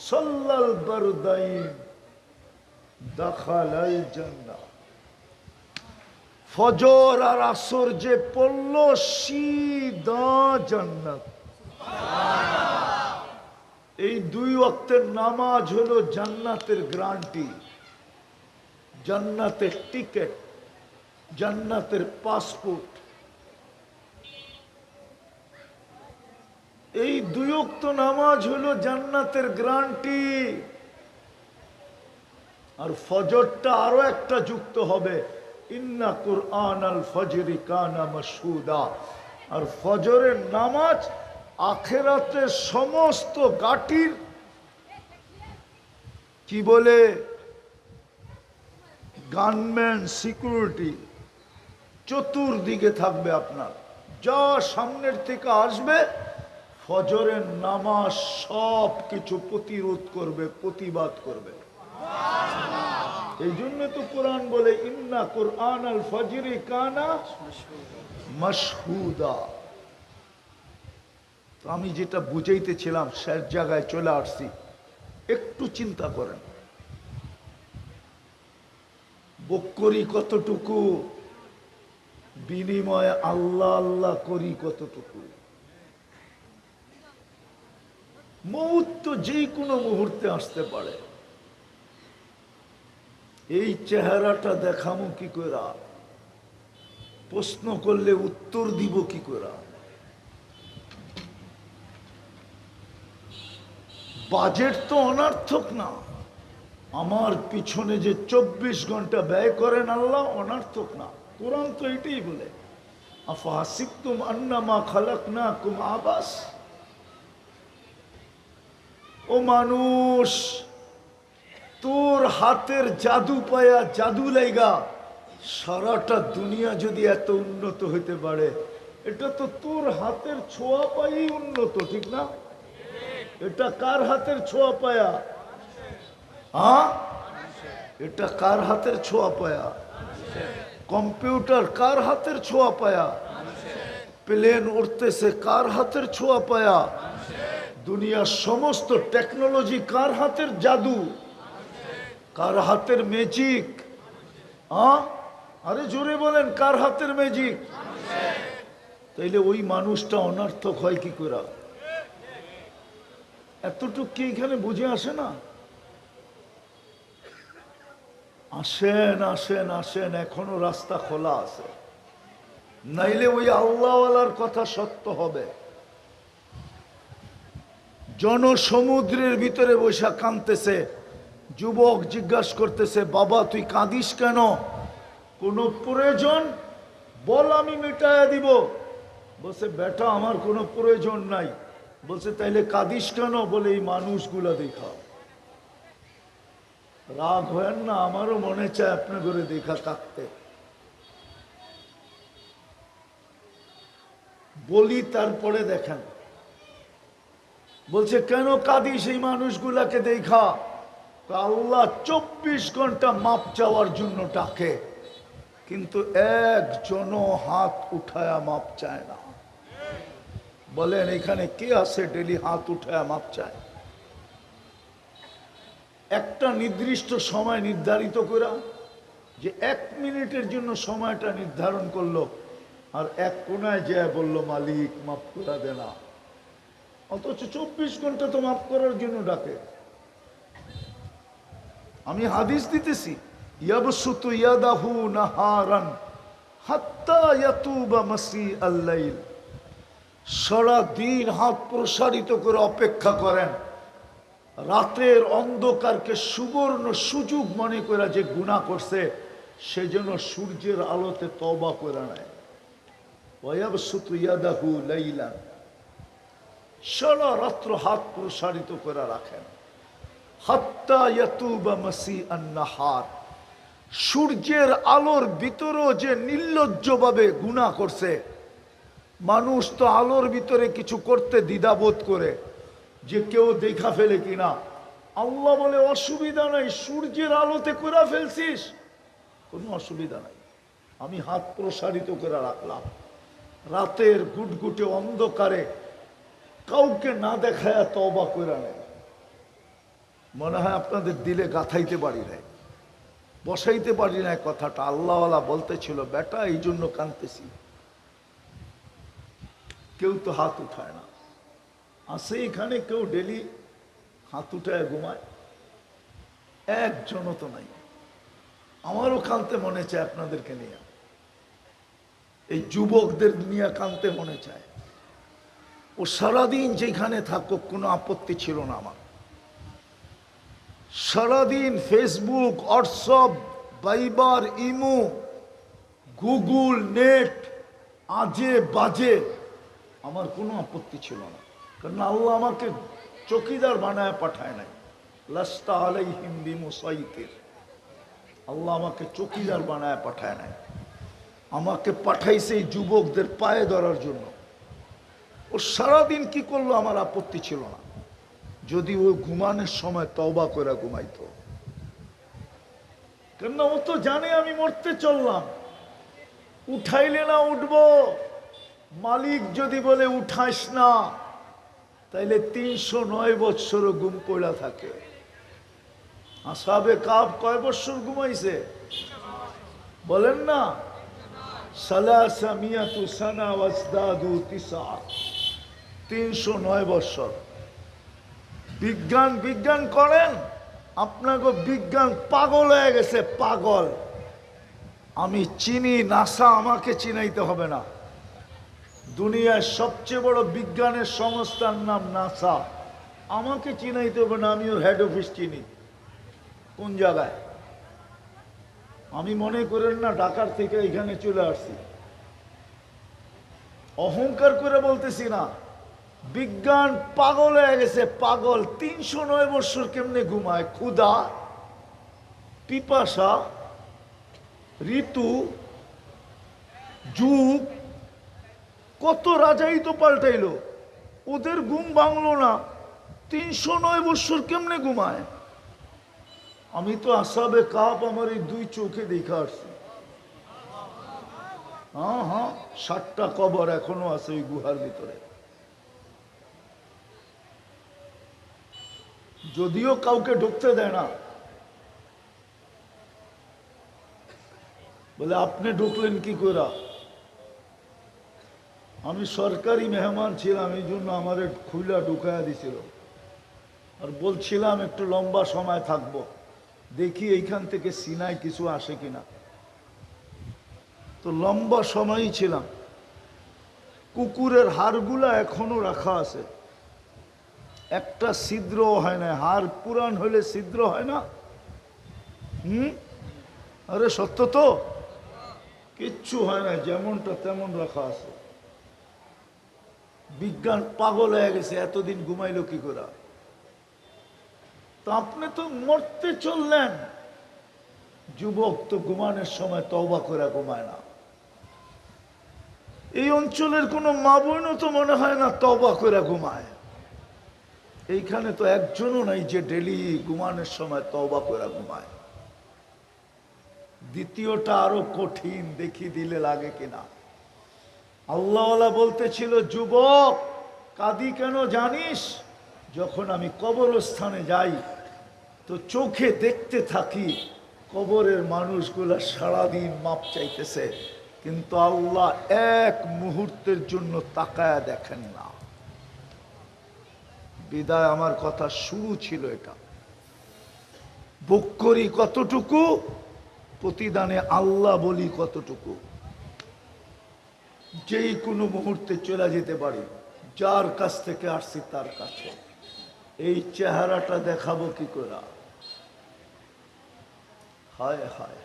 সাল্লাল বারদাইন দাখালাল জান্নাহ। ফজর আর আসর যে পড়ল সিধা জান্নাত। এই 2 ওয়াক্তের নামাজ হলো জান্নাতের গ্যারান্টি, জান্নাতের টিকেট, জান্নাতের পাসপোর্ট। এই 2 ওয়াক্ত নামাজ হলো জান্নাতের গ্যারান্টি। আর ফজরটা আরো একটা যুক্ত হবে, ইন্না কুরআনাল ফজরি কানা মাশহুদা। আর ফজরের নামাজ আখিরাতের সমস্ত ঘাটির কি বলে গানম্যান, সিকিউরিটি চতুর্দিকে থাকবে আপনার। যা সামনের থেকে আসবে ফজরের নামাজ সব কিছু প্রতিরোধ করবে, প্রতিবাদ করবে। এই জন্য তো কোরআন বলে, ইন্না কুরআনাল ফজরি কানা মাশহুদা। তো আমি যেটা বুঝাইতেছিলাম শেষ জায়গায় চলে আসছি। একটু চিন্তা করেন, ভোগ করি কতটুকু, বিনিময়ে আল্লাহ আল্লাহ করি কতটুকু। মউত তো যে কোনো মুহূর্তে আসতে পারে। এই চেহারাটা দেখামো কি করে? প্রশ্ন করলে উত্তর দিব কি করে? বাজেট তো অনর্থক না। আমার পিছনে যে 24 ঘন্টা ব্যয় করেন আল্লাহ, অনর্থক না। কোরআন তো এটাই বলে, আফাহাসিবতুম আন্নামা খালাকনাকুম আবাস। ও মানুষ, তোর হাতের জাদু পায়া, জাদু লাইগা সারাটা দুনিয়া যদি এত উন্নত হইতে পারে, এটা তো তোর হাতের ছোঁয়া পাই উন্নত, ঠিক না? এটা কার হাতের ছোঁয়া পায়া? হ্যাঁ, এটা কার হাতের ছোঁয়া পায়া? কম্পিউটার কার হাতের ছোঁয়া পায়া? প্লেন উড়তেছে কার হাতের ছোঁয়া পায়া? দুনিয়ার সমস্ত টেকনোলজি কার হাতের জাদু? কার হাতের ম্যাজিক? আরে জোরে বলেন, কার হাতের ম্যাজিক? তাইলে ওই মানুষটা অনর্থক হয় কি করে? এতটুকু কি এখানে বুঝে আসে না? আসেন আসেন আসেন, এখনো রাস্তা খোলা আছে, নাইলে ওই আল্লাহওয়ালার কথা সত্য হবে। জনসমুদ্রের ভিতরে বৈশা কাঁদতেছে, যুবক জিজ্ঞাসা করতেছে, বাবা তুই কাঁদিস কেন? কোনো প্রয়োজন বল, আমি মিটাইয়া দিব। বলছে, বেটা আমার কোনো প্রয়োজন নাই। বলছে, তাইলে কাঁদিস কেন? বলে, এই মানুষগুলা দেখা। রাগ হয় না? আমারও মনে চায় আপনি করে দেখা কাঁদতে। বলি তারপরে দেখেন। বলছে, কেন কাঁদিস এই মানুষগুলাকে দেখা? আল্লাহ 24 ঘন্টা মাপ চাওয়ার জন্য ডাকে, কিন্তু একজনও হাত উঠায়া মাপ চায় না। বলেন এখানে কে আছে ডেলি হাত উঠায়া মাপ চায়? একটা নির্দিষ্ট সময় নির্ধারিত করা, যে 1 মিনিটের জন্য সময়টা নির্ধারণ করলো, আর এক কোনায় যায় বললো, মালিক মাফ করা দে না। অথচ 24 ঘন্টা তো মাফ করার জন্য ডাকে। আমি হাদিস দিতেছি, ইয়াবসুতু ইয়াদাহু নাহারান হাত্তা ইয়াতুবা মাসিআল লাইল। সারা দিন হাত প্রসারিত করে অপেক্ষা করেন, রাতের অন্ধকারকে সুবর্ণ সুযোগ মনে করে যে গুনাহ করছে সেজন্য সূর্যের আলোতে তওবা করে নেয়। ওয়ায়াবসুতু ইয়াদাহু লাইলান, সারা রাত্র হাত প্রসারিত করে রাখেন। হাত্তা ইয়াতুবা মাসিআন নাহার। সূর্যের আলোর ভিতরেও যে নির্লজ্জভাবে গুনাহ করছে। মানুষ তো আলোর ভিতরে কিছু করতে দ্বিধাবোধ করে যে কেউ দেখা ফেলে কিনা। আল্লাহ বলে অসুবিধা নাই, সূর্যের আলোতে করে ফেলছিস, কোনো অসুবিধা নাই, আমি হাত প্রসারিত করে রাখলাম। রাতের গুটগুটে অন্ধকারে কাউকে না দেখায় তওবা করে নেয়। মনে হয় আপনাদের দিলে গাথাইতে পারি নাই, বসাইতে পারি না কথাটা। আল্লাহওয়ালা বলতেছিল, বেটা এই জন্য কাঁদতেছি। কেউ তো হাত উঠায় না। আসে এখানে কেউ ডেলি হাত উঠায় ঘুমায়? একজনও তো নাই। আমারও কাঁদতে মনে চায় আপনাদেরকে নিয়ে, এই যুবকদের নিয়ে কাঁদতে মনে চায়। ও সারাদিন যেখানে থাকুক কোনো আপত্তি ছিল না আমার। সারাদিন Facebook, WhatsApp, Viber, imo, Google, net, আজে বাজে, আমার কোনো আপত্তি ছিল না। কারণ আল্লাহ আমাকে চকিদার বানায় পাঠায় নাই। লাস্তা আলাইহিম বিমুসাইতির। আল্লাহ আমাকে চকিদার বানায় পাঠায় নাই, আমাকে পাঠাইছে এই যুবকদের পায়ে ধরার জন্য। ও সারাদিন কি করলো আমার আপত্তি ছিল না, যদি ও ঘুমানোর সময় তওবা করে ঘুমাইতো। কেন ও তো জানে আমি মরতে চললাম, উঠাইলে না উঠবো। মালিক যদি বলে উঠাস না, তাইলে 309 বৎসরও ঘুম পড়া থাকে। আসহাবে কাহফ কয় বৎসর ঘুমাইছে বলেন না? সালাসা মিয়াতু সানা ওয়াজদাদু তিসা, 309 বৎসর। বিজ্ঞান বিজ্ঞান করেন, আপনাকে বিজ্ঞান পাগল হয়ে গেছে, পাগল। আমি চিনি নাসা, আমাকে চিনাইতে হবে না। দুনিয়ার সবচেয়ে বড় বিজ্ঞানের সংস্থার নাম নাসা, আমাকে চিনাইতে হবে না। আমি ওর হেড অফিস চিনি, কোন জায়গায়। আমি মনে করেন না ঢাকার থেকে এখানে চলে আসছি, অহংকার করে বলতেছি না। বিজ্ঞান পাগল হয়ে গেছে, পাগল। 309 বৎসর কেমনে ঘুমায়? ক্ষুধা, পিপাসা, ঋতু, যুগ, কত রাজাই তো পাল্টাইলো, ওদের ঘুম ভাঙলো না। 309 বৎসর কেমনে ঘুমায়? আমি তো আসহাবে কাহফ আমার এই 2 চোখে দেখা আসছি। হ্যাঁ হ্যাঁ, 7টা কবর এখনো আছে ওই গুহার ভিতরে। যদিও কাউকে ঢুকতে দেয় না। বলে আপনি ঢুকলেন কি করে? আমি সরকারি মেহমান ছিলাম, এই জন্য আমার খুইলা ঢুকাইয়া দিছিল। আর বলছিলাম একটু লম্বা সময় থাকবো, দেখি এইখান থেকে সিনায় কিছু আসে কিনা। তো লম্বা সময়ই ছিলাম। কুকুরের হাড়গুলা এখনো রাখা আছে, একটা ছিদ্র হয় না। হাড় পুরান হলে ছিদ্র হয় না? আরে সত্য তো, কিচ্ছু হয় না, যেমনটা তেমন রাখা আছে। বিজ্ঞান পাগল হয়ে গেছে, এতদিন ঘুমাইলো কি করে? তো আপনি তো মরতে চললেন। যুবক তো ঘুমানোর সময় তওবা করে ঘুমায় না। এই অঞ্চলের কোনো মা বোনও তো মনে হয় না তওবা করে ঘুমায়। এইখানে তো একজনও নাই যে ডেলি ঘুমানোর সময় তওবা করে ঘুমায়। দ্বিতীয়টা আরো কঠিন, দেখি দিলে লাগে কিনা। আল্লাহওয়ালা বলতেছিল, যুবক কাঁদি কেন জানিস? যখন আমি কবরস্থানে যাই তো চোখে দেখতে থাকি কবরের মানুষগুলা সারাদিন মাপ চাইতেছে, কিন্তু আল্লাহ এক মুহূর্তের জন্য তাকায়া দেখেন না। বিদায় আমার কথা শুরু ছিল এটা। ভোগ করি কতটুকু, প্রতিদানে আল্লাহ বলি কতটুকু। যেই কোনো মুহূর্তে চলে যেতে পারি, যার কাছ থেকে আসছি তার কাছে। এই চেহারাটা দেখাবো কি করে? হায় হায়,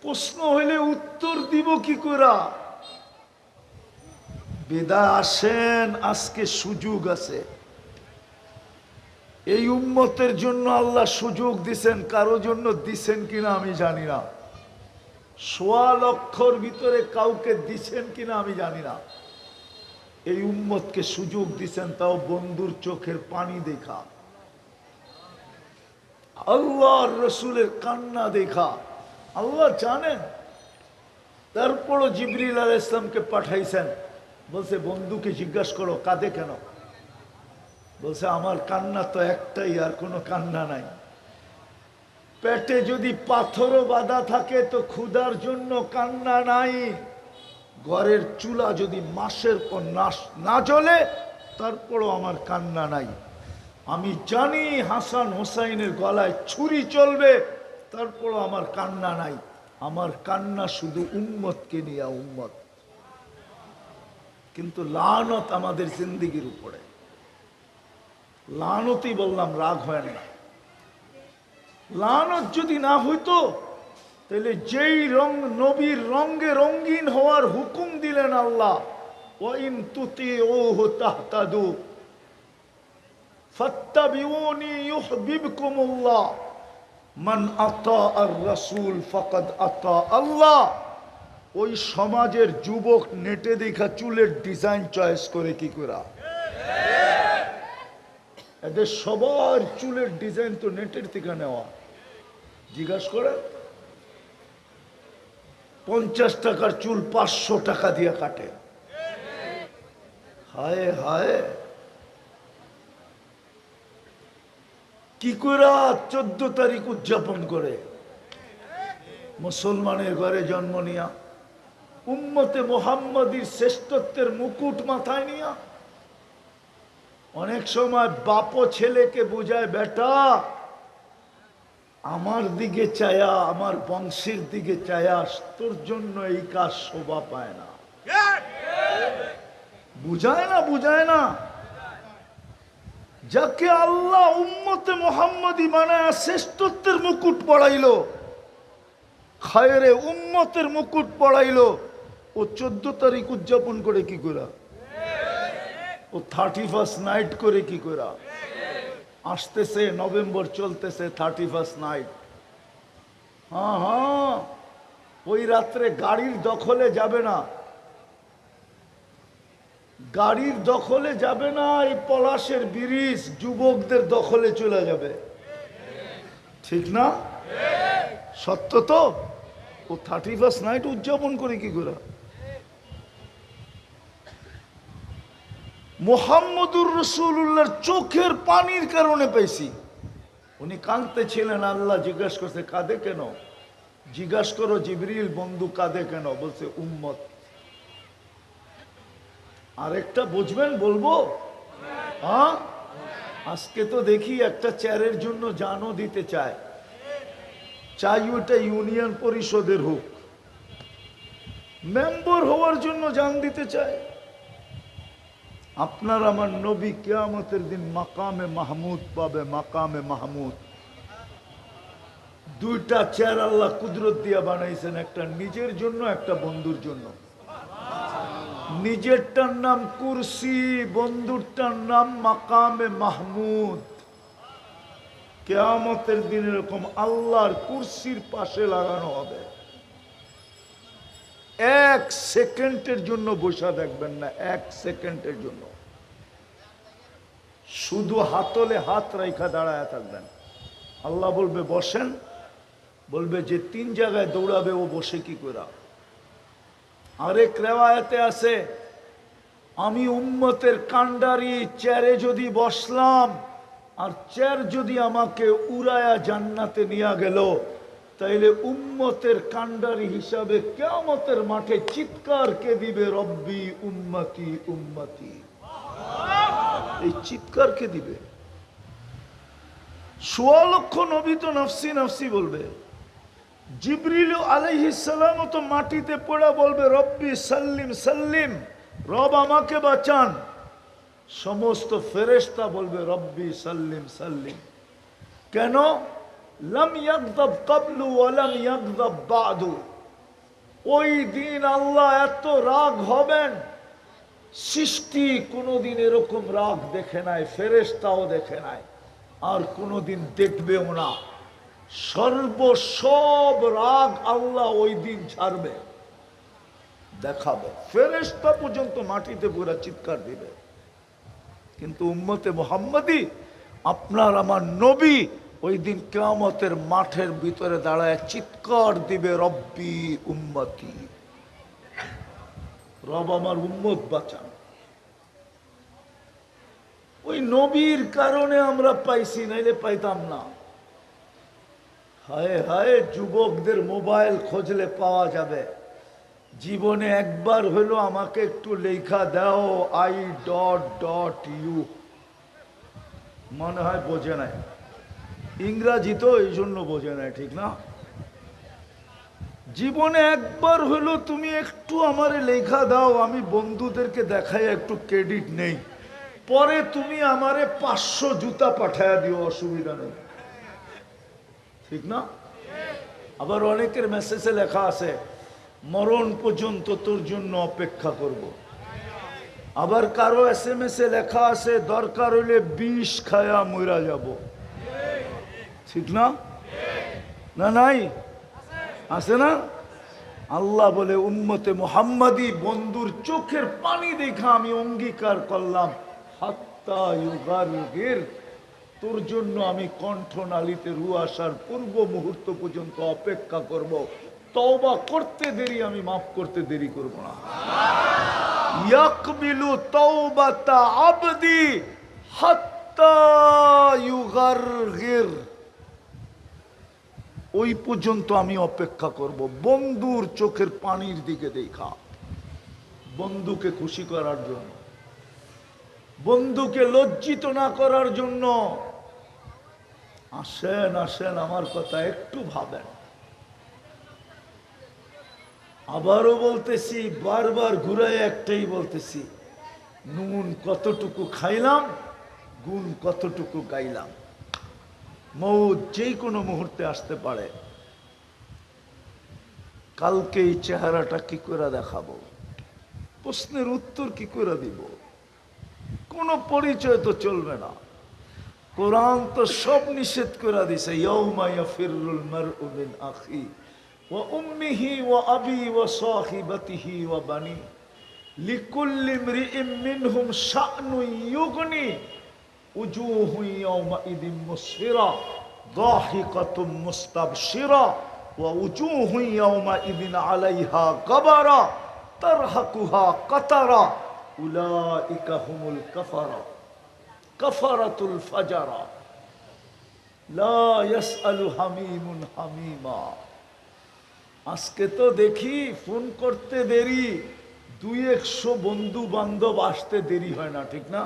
প্রশ্ন হইলে উত্তর দিব কি করে? বিদায় আসেন, আজকে সুযোগ আছে। এই উম্মতের জন্য আল্লাহ সুযোগ দিছেন, কারো জন্য দিছেন কিনা আমি জানি না। ১.৫ লক্ষর ভিতরে কাউকে দিছেন কিনা আমি জানি না। এই উম্মতকে সুযোগ দিছেন, তাও বন্ধুর চোখের পানি দেখা, আল্লাহর রসুলের কান্না দেখা। আল্লাহ জানেন। তারপরও জিবরিল আলাইহিস সালামকে পাঠাইছেন, বলছে বন্ধুকে জিজ্ঞাসা করো কাঁদে কেন। বলছে আমার কান্না তো একটাই, আর কোনো কান্না নাই। পেটে যদি পাথরও বাঁধা থাকে তো ক্ষুধার জন্য কান্না নাই। ঘরের চুলা যদি মাসের পর না জ্বলে তারপরও আমার কান্না নাই। আমি জানি হাসান হোসাইনের গলায় ছুরি চলবে, তারপরও আমার কান্না নাই। আমার কান্না শুধু উম্মতকে নিয়ে, উম্মত। কিন্তু লানত আমাদের জিন্দেগির উপরে। লানতই বললাম, রাগ হয় না। লানত যদি না হইতো তাহলে যেই রং নবীর রঙে রঙিন হওয়ার হুকুম দিলেন আল্লাহ, ওয়াইন তুতিউহু তাহতাদু ফাত্তাবিউনি ইউহিব্বুকুমুল্লাহ মান আতাআর রাসূল ফাকাদ আতা আল্লাহ। ওই সমাজের যুবক নেটে দেখা চুলের ডিজাইন চয়েস করে কি করা? এদের সবার চুলের ডিজাইন তো নেটের থেকে নেওয়া। জিজ্ঞাসা করে 50 টাকার চুল 500 টাকা দিয়ে কাটে। হায় হায়, কি করে 14 তারিখ উদযাপন করে? মুসলমানের ঘরে জন্ম নিয়া, উম্মতে মুহাম্মাদীর শ্রেষ্ঠত্বের মুকুট মাথায় নিয়া। অনেক সময় বাপও ছেলেকে বুঝায়, বেটা আমার দিকে চায়া, আমার বংশের দিকে চায়া, তোর জন্য এই কাজ শোভা পায় না। বুঝায় না, বুঝায় না। যাকে আল্লাহ উম্মতে মুহাম্মাদী বানায় শ্রেষ্ঠত্বের মুকুট পড়াইলো, খায়রে উম্মতের মুকুট পড়াইলো, ও 14 তারিখ উদযাপন করে কি করে? ও 31st নাইট করে কি করে? আসতেছে নভেম্বর, চলতেছে 31st নাইট। হ্যাঁ হ্যাঁ, ওই রাত্রে গাড়ির দখলে যাবে না, গাড়ির দখলে যাবে না। এই পলাশের ব্রিজ যুবকদের দখলে চলে যাবে। ঠিক না? সত্য তো। ও 31st নাইট উদযাপন করে কি করে? মুহাম্মদুর রাসূলুল্লাহর চোখের পানির কারণে পেয়েছি। উনি কাঁদতেছিলেন, আল্লাহ জিজ্ঞাসা করছে কাঁদে কেন? জিজ্ঞাসা করো জিবরিল বন্ধু কাঁদে কেন? বলছে উম্মত। আরেকটা বুঝবেন বলবো? হ্যাঁ, আজকে তো দেখি একটা চেয়ারের জন্য জানও দিতে চায়, চাই ওটা ইউনিয়ন পরিষদের হোক, মেম্বার হওয়ার জন্য জান দিতে চায়। আপনার আমার নবী কিয়ামতের দিন মাকামে মাহমুদ পাবে, মাকামে মাহমুদ। 2টা চেয়ার আল্লাহ কুদরত দিয়া বানাইছেন, একটা নিজের জন্য, একটা বন্ধুর জন্য। নিজেরটার নাম কুরসি, বন্ধুরটার নাম মাকামে মাহমুদ। কিয়ামতের দিন এরকম আল্লাহর কুরসির পাশে লাগানো হবে। 1 সেকেন্ডের জন্য বসা দেখবেন না, 1 সেকেন্ডের জন্য। শুধু হাতলে হাত রাইখা দাঁড়ায় থাকবেন। আল্লাহ বলবে বসেন, বলবে যে 3 জায়গায় দৌড়াবে ও বসে কি করে? আরেক রেওয়ায়েতে আছে, আমি উম্মতের কান্ডারি চেয়ারে যদি বসলাম, আর চেয়ার যদি আমাকে উড়ায়া জান্নাতে নিয়ে গেল, তাইলে উম্মতের কান্ডারি হিসাবে কিয়ামতের মাঠে চিৎকার কে দিবে? রব্বি উম্মতি উম্মতি। এই চিৎকার কে দিবে? ১৬ লক্ষ নবী তো নফসি নফসি বলবে। জিবরিল আলাইহিস সালাম তো মাটিতে পড়ে বলবে রব্বি সাল্লিম সাল্লিম, রব আমাকে বাঁচান। সমস্ত ফেরেশতা বলবে রব্বি সাল্লিম সাল্লিম। কেন? লাম ইয়াগদাব ক্বাবলু ওয়া লাম ইয়াগদাব বাদু। ওই দিন আল্লাহ এত রাগ হবেন, সৃষ্টি কোনোদিন এরকম রাগ দেখে নাই, ফেরেশতাও দেখে নাই। আর কোনোদিন দেখবেও না। সব রাগ আল্লাহ ওই দিন ছাড়বে, দেখাবে, ফেরেশতা পর্যন্ত মাটিতে পুরা চিৎকার দিবে। কিন্তু উম্মতে মুহাম্মাদি, আপনার আমার নবী ওই দিন কিয়ামতের মাঠের ভিতরে দাঁড়ায় চিৎকার দিবে, রব্বি উম্মতি, রব আমার উম্মত বাঁচান। ওই নবীর কারণে আমরা পাইছি, নাইলে পাইতাম না। হায় হায়, যুবকদের মোবাইল খুঁজলে পাওয়া যাবে। জীবনে একবার হলো আমাকে একটু লেখা দাও I.U, মনে হয় বোঝে নাই, ইংরাজি তো এই জন্য বোঝে নাই, ঠিক না? জীবনে একবার হলো তুমি একটু আমারে লেখা দাও, আমি বন্ধুদেরকে দেখাই একটু ক্রেডিট নেই, পরে তুমি আমারে 500 জুতা পাঠায়া দিও, অসুবিধা নেই, ঠিক না? আবার অনেকের মেসেজে লেখা আছে মরণ পর্যন্ত তোর জন্য অপেক্ষা করব। আবার কারো SMS এ লেখা আছে দরকার হইলে 20 খায়া মইরা যাব, ঠিক না? না নাই আছে না? আল্লাহ বলে উম্মতে মুহাম্মাদি, বন্ধুর চোখের পানি দেখা আমি অঙ্গীকার করলাম, হাত্তা ইউগারগির, তোর জন্য আমি কণ্ঠনালীতে রু আসার পূর্ব মুহূর্ত পর্যন্ত অপেক্ষা করব। তওবা করতে দেরি, আমি মাফ করতে দেরি করব না। ইয়াকবিলু তাওবাতা আবদি হাত্তা ইউগারগির, ওই পর্যন্ত আমি অপেক্ষা করব। বন্ধুর চোখের পানির দিকে দেখা, বন্ধুকে খুশি করার জন্য, বন্ধুকে লজ্জিত না করার জন্য। আসেন আসেন, আমার কথা একটু ভাবেন। আবারও বলতেছি, বারবার ঘুরাই একটাই বলতেছি, নুন কতটুকু খাইলাম, গুণ কতটুকু গাইলাম। মৌত যেই কোনো মুহূর্তে আসতে পারে। কালকে এই চেহারাটা কি করে দেখাবো, প্রশ্নের উত্তর কি করে দিব, কোনো পরিচয় তো চলবে না। কোরআন তো সব নিষেধ করে দিছে, ইয়াউমা ইয়াফিরুল মারউ মিন আখি ওয়া উম্মিহি ওয়া আবি ওয়া সাহিবাতিহি ওয়া বানি লিকুল্লি ইমরিইম মিনহুম শা'নুন ইউগনি উজুহু ইয়াউমাইদিন মুসফিরা দাহিকাতুম মুস্তাবশিরা ওয়া উজুহু ইয়াউমাইদিন আলাইহা গাবারা তারহাকুহা কাতারা উলাইকা হুমুল কাফারা কাফারাতুল ফাজারা লা ইয়াসআলু হামিমুন হামিমা। আজকে তো দেখি ফোন করতে দেরি, 200 বন্ধু বান্ধব আসতে দেরি হয় না, ঠিক না?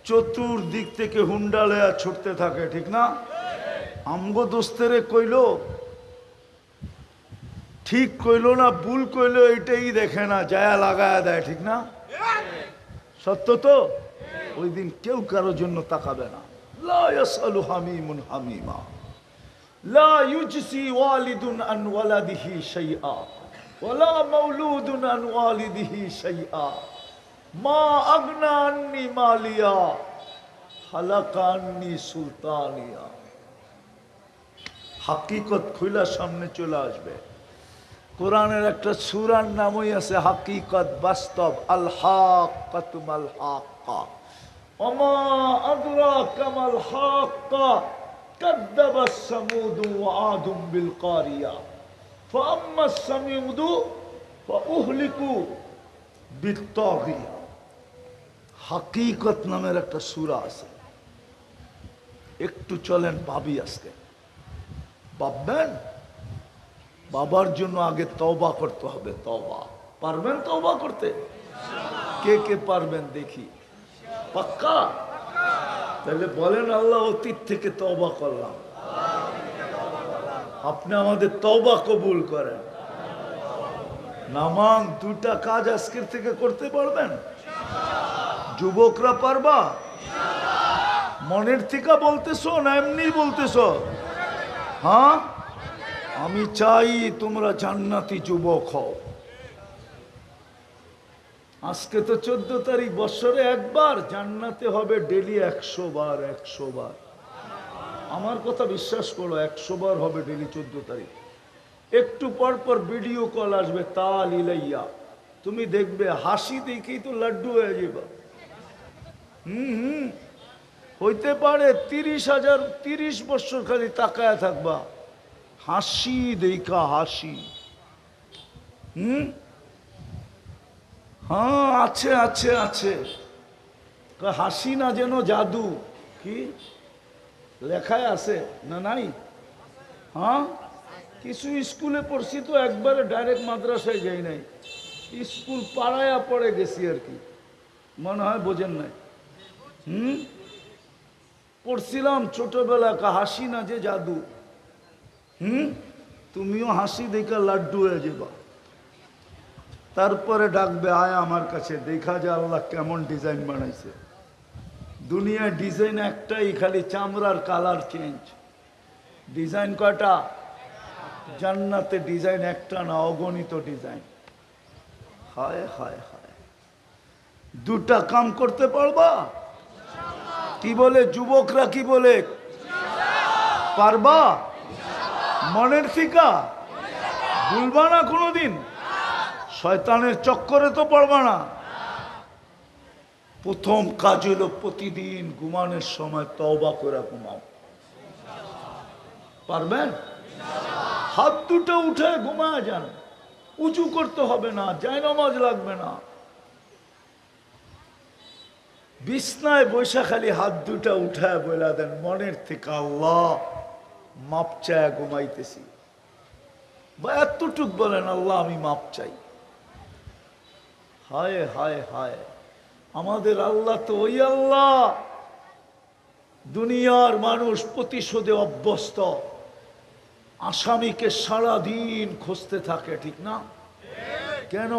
চতুর্দিক থেকে হুন্ডা লয়া ছুটতে থাকে, ঠিক না? আমগো দোস্তেরে কইলো, ঠিক কইলো না ভুল কইলো এটাই দেখে না, জায়া লাগায়া দেয়, ঠিক না? সত্য তো? ওই দিন কেউ কারোর জন্য তাকাবে না। লা ইয়াসআলু হামিমুন হামিমা, লা ইউজসি ওয়ালিদুন আন ওয়ালাদিহি শাইআ ওয়ালা মাউলুদুন আন ওয়ালিদিহি শাইআ মা আগনা আন্নি মালিয়া হালাকা আন্নি সুলতানিয়া। হাকিকত খুলা সামনে চলে আসবে। কোরআনের একটা সূরার নামই আছে হাকিকত, বাস্তব। আল হাক্কাতু মাল হাক্কা ওমা আদরাকা মাল হাক্কা কাযযাবাস সামুদু ওয়া আদুম বিল কারিয়া ফাআম্মাস সামুদু ফাউহলিকু বিত্তাগিয়া। হাকিকত নামের একটা সূরা আছে, একটু চলেন ভাবি। আজকে ভাববেন, বাবার জন্য আগে তওবা করতে হবে। তওবা পারবেন তওবা করতে? কে কে পারবেন দেখি? পাক্কা? তাহলে বলেন আল্লাহ অতীত থেকে তওবা করলাম। আপনি আমাদের তওবা কবুল করেন। নামাং 2টা কাজ আজকের থেকে করতে পারবেন? যুবকরা পারবা? মনের থেকে বলতেছো না এমনি বলতেছো? হ্যাঁ, আমি চাই তোমরা জান্নাতি যুবক হও। আজকে তো 14 তারিখ, বছরে একবার, জান্নাতে হবে ডেলি 100 বার, 100 বার। আমার কথা বিশ্বাস করো, 100 বার হবে ডেলি 14 তারিখ। একটু পর পর ভিডিও কল আসবে, তাল ইলাইয়া, তুমি দেখবে হাসি দেখেই তো লাড্ডু হয়ে যাবে। হইতে পারে 30,000, 30 বছর খালি তাকায় থাকবা, হাসি দেখা হাসি। হ্যাঁ, আছে আছে আছে। হাসি না যেন জাদু, কি লেখায় আছে না নাই? হ্যাঁ, কিছু স্কুলে পড়ছি তো, একবারে ডাইরেক্ট মাদ্রাসায় যাই নাই, স্কুল পাড়ায়া পড়ে গেছি আর কি, মনে হয় বোঝেন নাই। পড়ছিলাম ছোটবেলা, হাসি না যে জাদু। তুমিও হাসি দেখা লাড্ডু হয়ে যাবা। তারপরে ডাকবে, আয় আমার কাছে, দেখা যায় আল্লাহ কেমন ডিজাইন বানাইছে। দুনিয়ার ডিজাইন একটাই, খালি চামড়ার কালার চেঞ্জ। ডিজাইন কয়টা? জান্নাতে ডিজাইন একটা না, অগণিত ডিজাইন। হায় হায় হায়, দুটা কাম করতে পারবা? কি বলে যুবকরা, কি বলে? পারবা? মনের থিকা ভুলবা না কোনোদিন, শয়তানের চক্করে তো পড়বা না। প্রথম কাজ হলো প্রতিদিন ঘুমানোর সময় তওবা করে ঘুমাও। পারবেন? হাত দুটো উঠে ঘুমায় যান, উঁচু করতে হবে না, জায়নামাজ লাগবে না। বিছনায় বৈশা খালি হাত দুটা উঠায় বলে দেন মনের থেকে, আল্লাহ মাপ চায় ঘুমাইতেছি, বা এতটুক বলেন, আল্লাহ আমি মাপ চাই। হায় হায় হায়, আমাদের আল্লাহ তো ওই আল্লাহ, দুনিয়ার মানুষ প্রতিশোধে অভ্যস্ত, আসামিকে সারাদিন খুঁজতে থাকে, ঠিক না? কেন?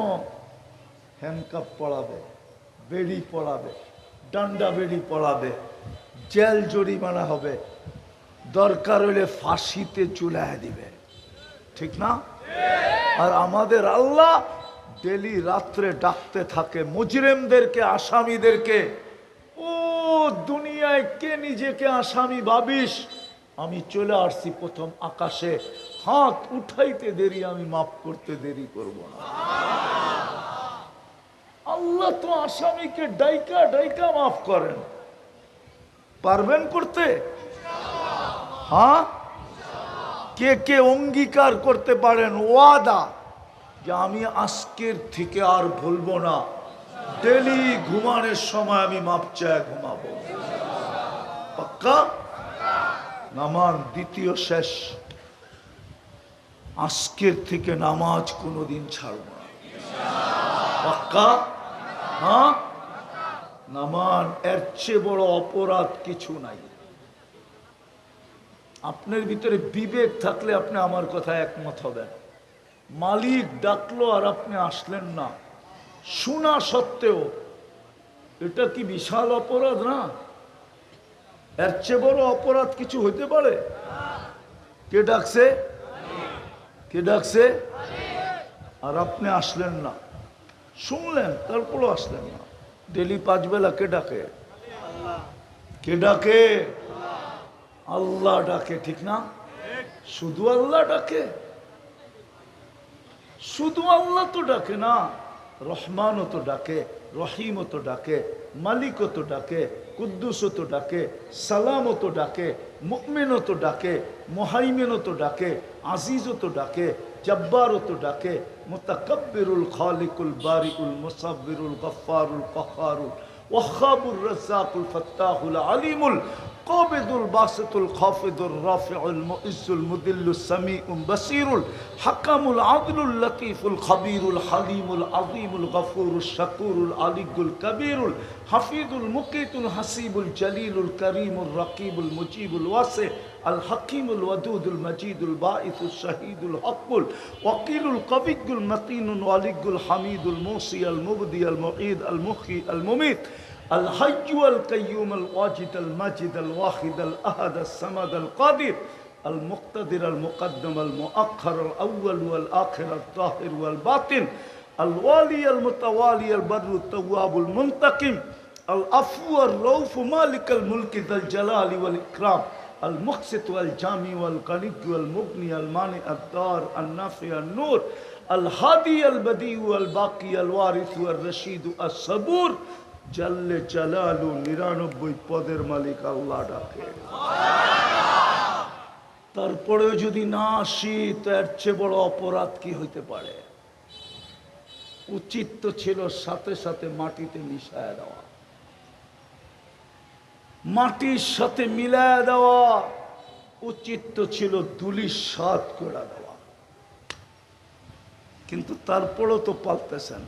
হ্যান্ডকাপ পড়াবে, বেড়ি পড়াবে, ডান্ডা বেড়ি পড়াবে, জেল জরিমানা হবে, দরকার হলে ফাঁসিতে চুলায় দিবে, ঠিক না? আর আমাদের আল্লাহ ডেলি রাত্রে ডাকতে থাকে মুজরিমদেরকে, আসামিদেরকে, ও দুনিয়ায় কে নিজেকে আসামি ভাবিস, আমি চলে আসছি প্রথম আকাশে, হাত উঠাইতে দেরি, আমি মাফ করতে দেরি করব না। আল্লাহ তো আসামিকে ডাইকা ডাইকা মাফ করেন। পারবেন করতে? হ্যাঁ, কে কে অঙ্গীকার করতে পারেন, ওয়াদা, যে আমি আজকের থেকে আর ভুলবো না, ডেলি ঘুমানোর সময় আমি মাপ চায় ঘুমাবো? পাক্কা? নামাজ দ্বিতীয় শেষ, আজকের থেকে নামাজ কোনোদিন ছাড়ব না। পাক্কা? হ্যাঁ, নামাজ এর চেয়ে বড় অপরাধ কিছু নাই। আপনার ভিতরে বিবেক থাকলে আপনি আমার কথা একমত হবেন। মালিক ডাকলো আর আপনি আসলেন না, শোনা সত্ত্বেও, এটা কি বিশাল অপরাধ না? এর চেয়ে বড় অপরাধ কিছু হইতে পারে? কে ডাকছে? কে ডাকছে? আর আপনি আসলেন না, শুনলেন, তারপরও আসলেন না। ডেলি 5 বেলা কে ডাকে? কে ডাকে? আল্লাহ ডাকে, ঠিক না? শুধু আল্লাহ ডাকে? শুধু আল্লাহ তো ডাকে না, রহমানও তো ডাকে, রহিমও তো ডাকে, মালিকও তো ডাকে, কুদ্দুসও তো ডাকে, সালামও তো ডাকে, মুমিনও তো ডাকে, মুহাইমিনও তো ডাকে, আজিজও তো ডাকে, জব্বারও তো ডাকে, মুতাকাব্বিরুল খালিকুল বারিউল মুসাব্বিরুল গফফারুল কাহ্হারুল ওয়াহ্হাবুর রাজ্জাকুল ফাত্তাহুল আলিমুল قابض الباسط الخافض الرافع المؤز المذل السميع بصير الحكم العدل اللطيف الخبير الحليم العظيم الغفور الشكور العلي الكبير الحفيظ المقيت الحسيب الجليل الكريم الرقيب المجيب الواسع الحكيم الودود المجيد الباعث الشهيد الحق الوكيل القوي المتين الولي الحميد الموصي المبدي المعيد المحيي المميت الحي والقيوم الواجد الماجد الواحد الأحد الصمد القادر المقتدر المقدم المؤخر الأول والآخر الظاهر والباطن আল ওয়ালি আল মুতাওয়ালি আল বাররু তাওয়াবুল মুনতাকিম আল আফু আর রউফ মালিক আল মুলকি যাল জালালি ওয়াল ইকরাম আল মুকসিত ওয়াল জামি ওয়াল কানিক ওয়াল মুগনি আল মানি আদ দার আন নাফি আন নূর আল হাদি আল বদি ওয়াল বাকি আল ওয়ারিস ওয়াল রশিদ আস সাবুর জাল্লে জালালু 99 পদের মালিক আল্লাহ ডাকে। তারপরেও যদি না আসি তো এর চেয়ে বড় অপরাধ কি হইতে পারে? উচিত তো ছিল সাথে সাথে মাটিতে মিশায় দেওয়া, মাটির সাথে মিলায় দেওয়া, উচিত তো ছিল ধূলিসাৎ করে দেওয়া। কিন্তু তারপরেও তো পালতেছেন।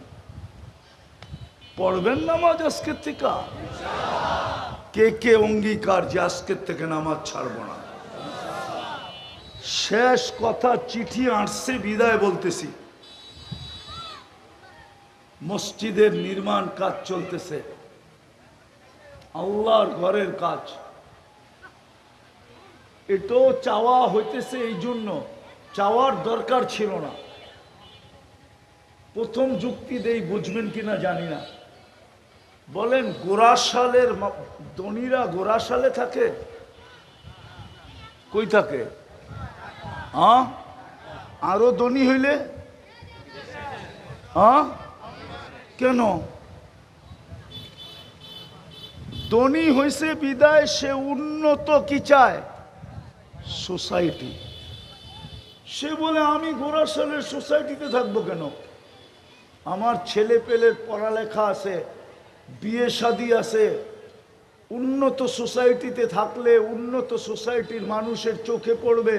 পড়বেন নামাজ আজকের থেকে? কে কে অঙ্গীকার যে আজকের থেকে নামাজ ছাড়বো না? শেষ কথা, চিঠি আসছে বিদায় বলতেছি। মসজিদের নির্মাণ কাজ চলতেছে, আল্লাহর ঘরের কাজ। এটাও চাওয়া হইতেছে, এই জন্য চাওয়ার দরকার ছিল না। প্রথম যুক্তি দেই, বুঝবেন কিনা জানি না। বলেন গোরাশালের ধনীরা গোরাশালে থাকে? কই থাকে? হ্যাঁ, আরো ধনী হইলে? হ্যাঁ, কেন? ধনী হইছে বিদায় সে উন্নত কি চায়? সোসাইটি। সে বলে আমি গোরাশালের সোসাইটিতে থাকবো কেন? আমার ছেলে পেলের পড়ালেখা আছে, বিয়ে শাদী আছে। উন্নত সোসাইটিতে থাকলে উন্নত সোসাইটির মানুষের চোখে পড়বে,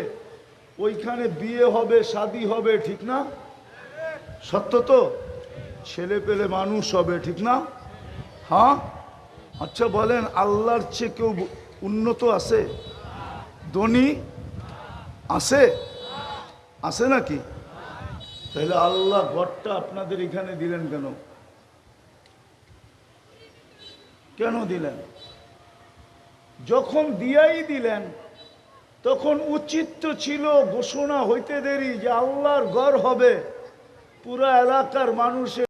ওইখানে বিয়ে হবে, শাদী হবে, ঠিক না? সত্য তো? ছেলে পেলে মানুষ হবে, ঠিক না? হ্যাঁ, আচ্ছা বলেন, আল্লাহর চেয়ে কেউ উন্নত আছে? ধনী আছে? আছে নাকি? তাহলে আল্লাহ ঘরটা আপনাদের এখানে দিলেন কেন? কেন দিলেন? যখন দিয়াই দিলেন তখন উচিত তো ছিল ঘোষণা হইতে দেরি যে আল্লাহর ঘর হবে, পুরা এলাকার মানুষের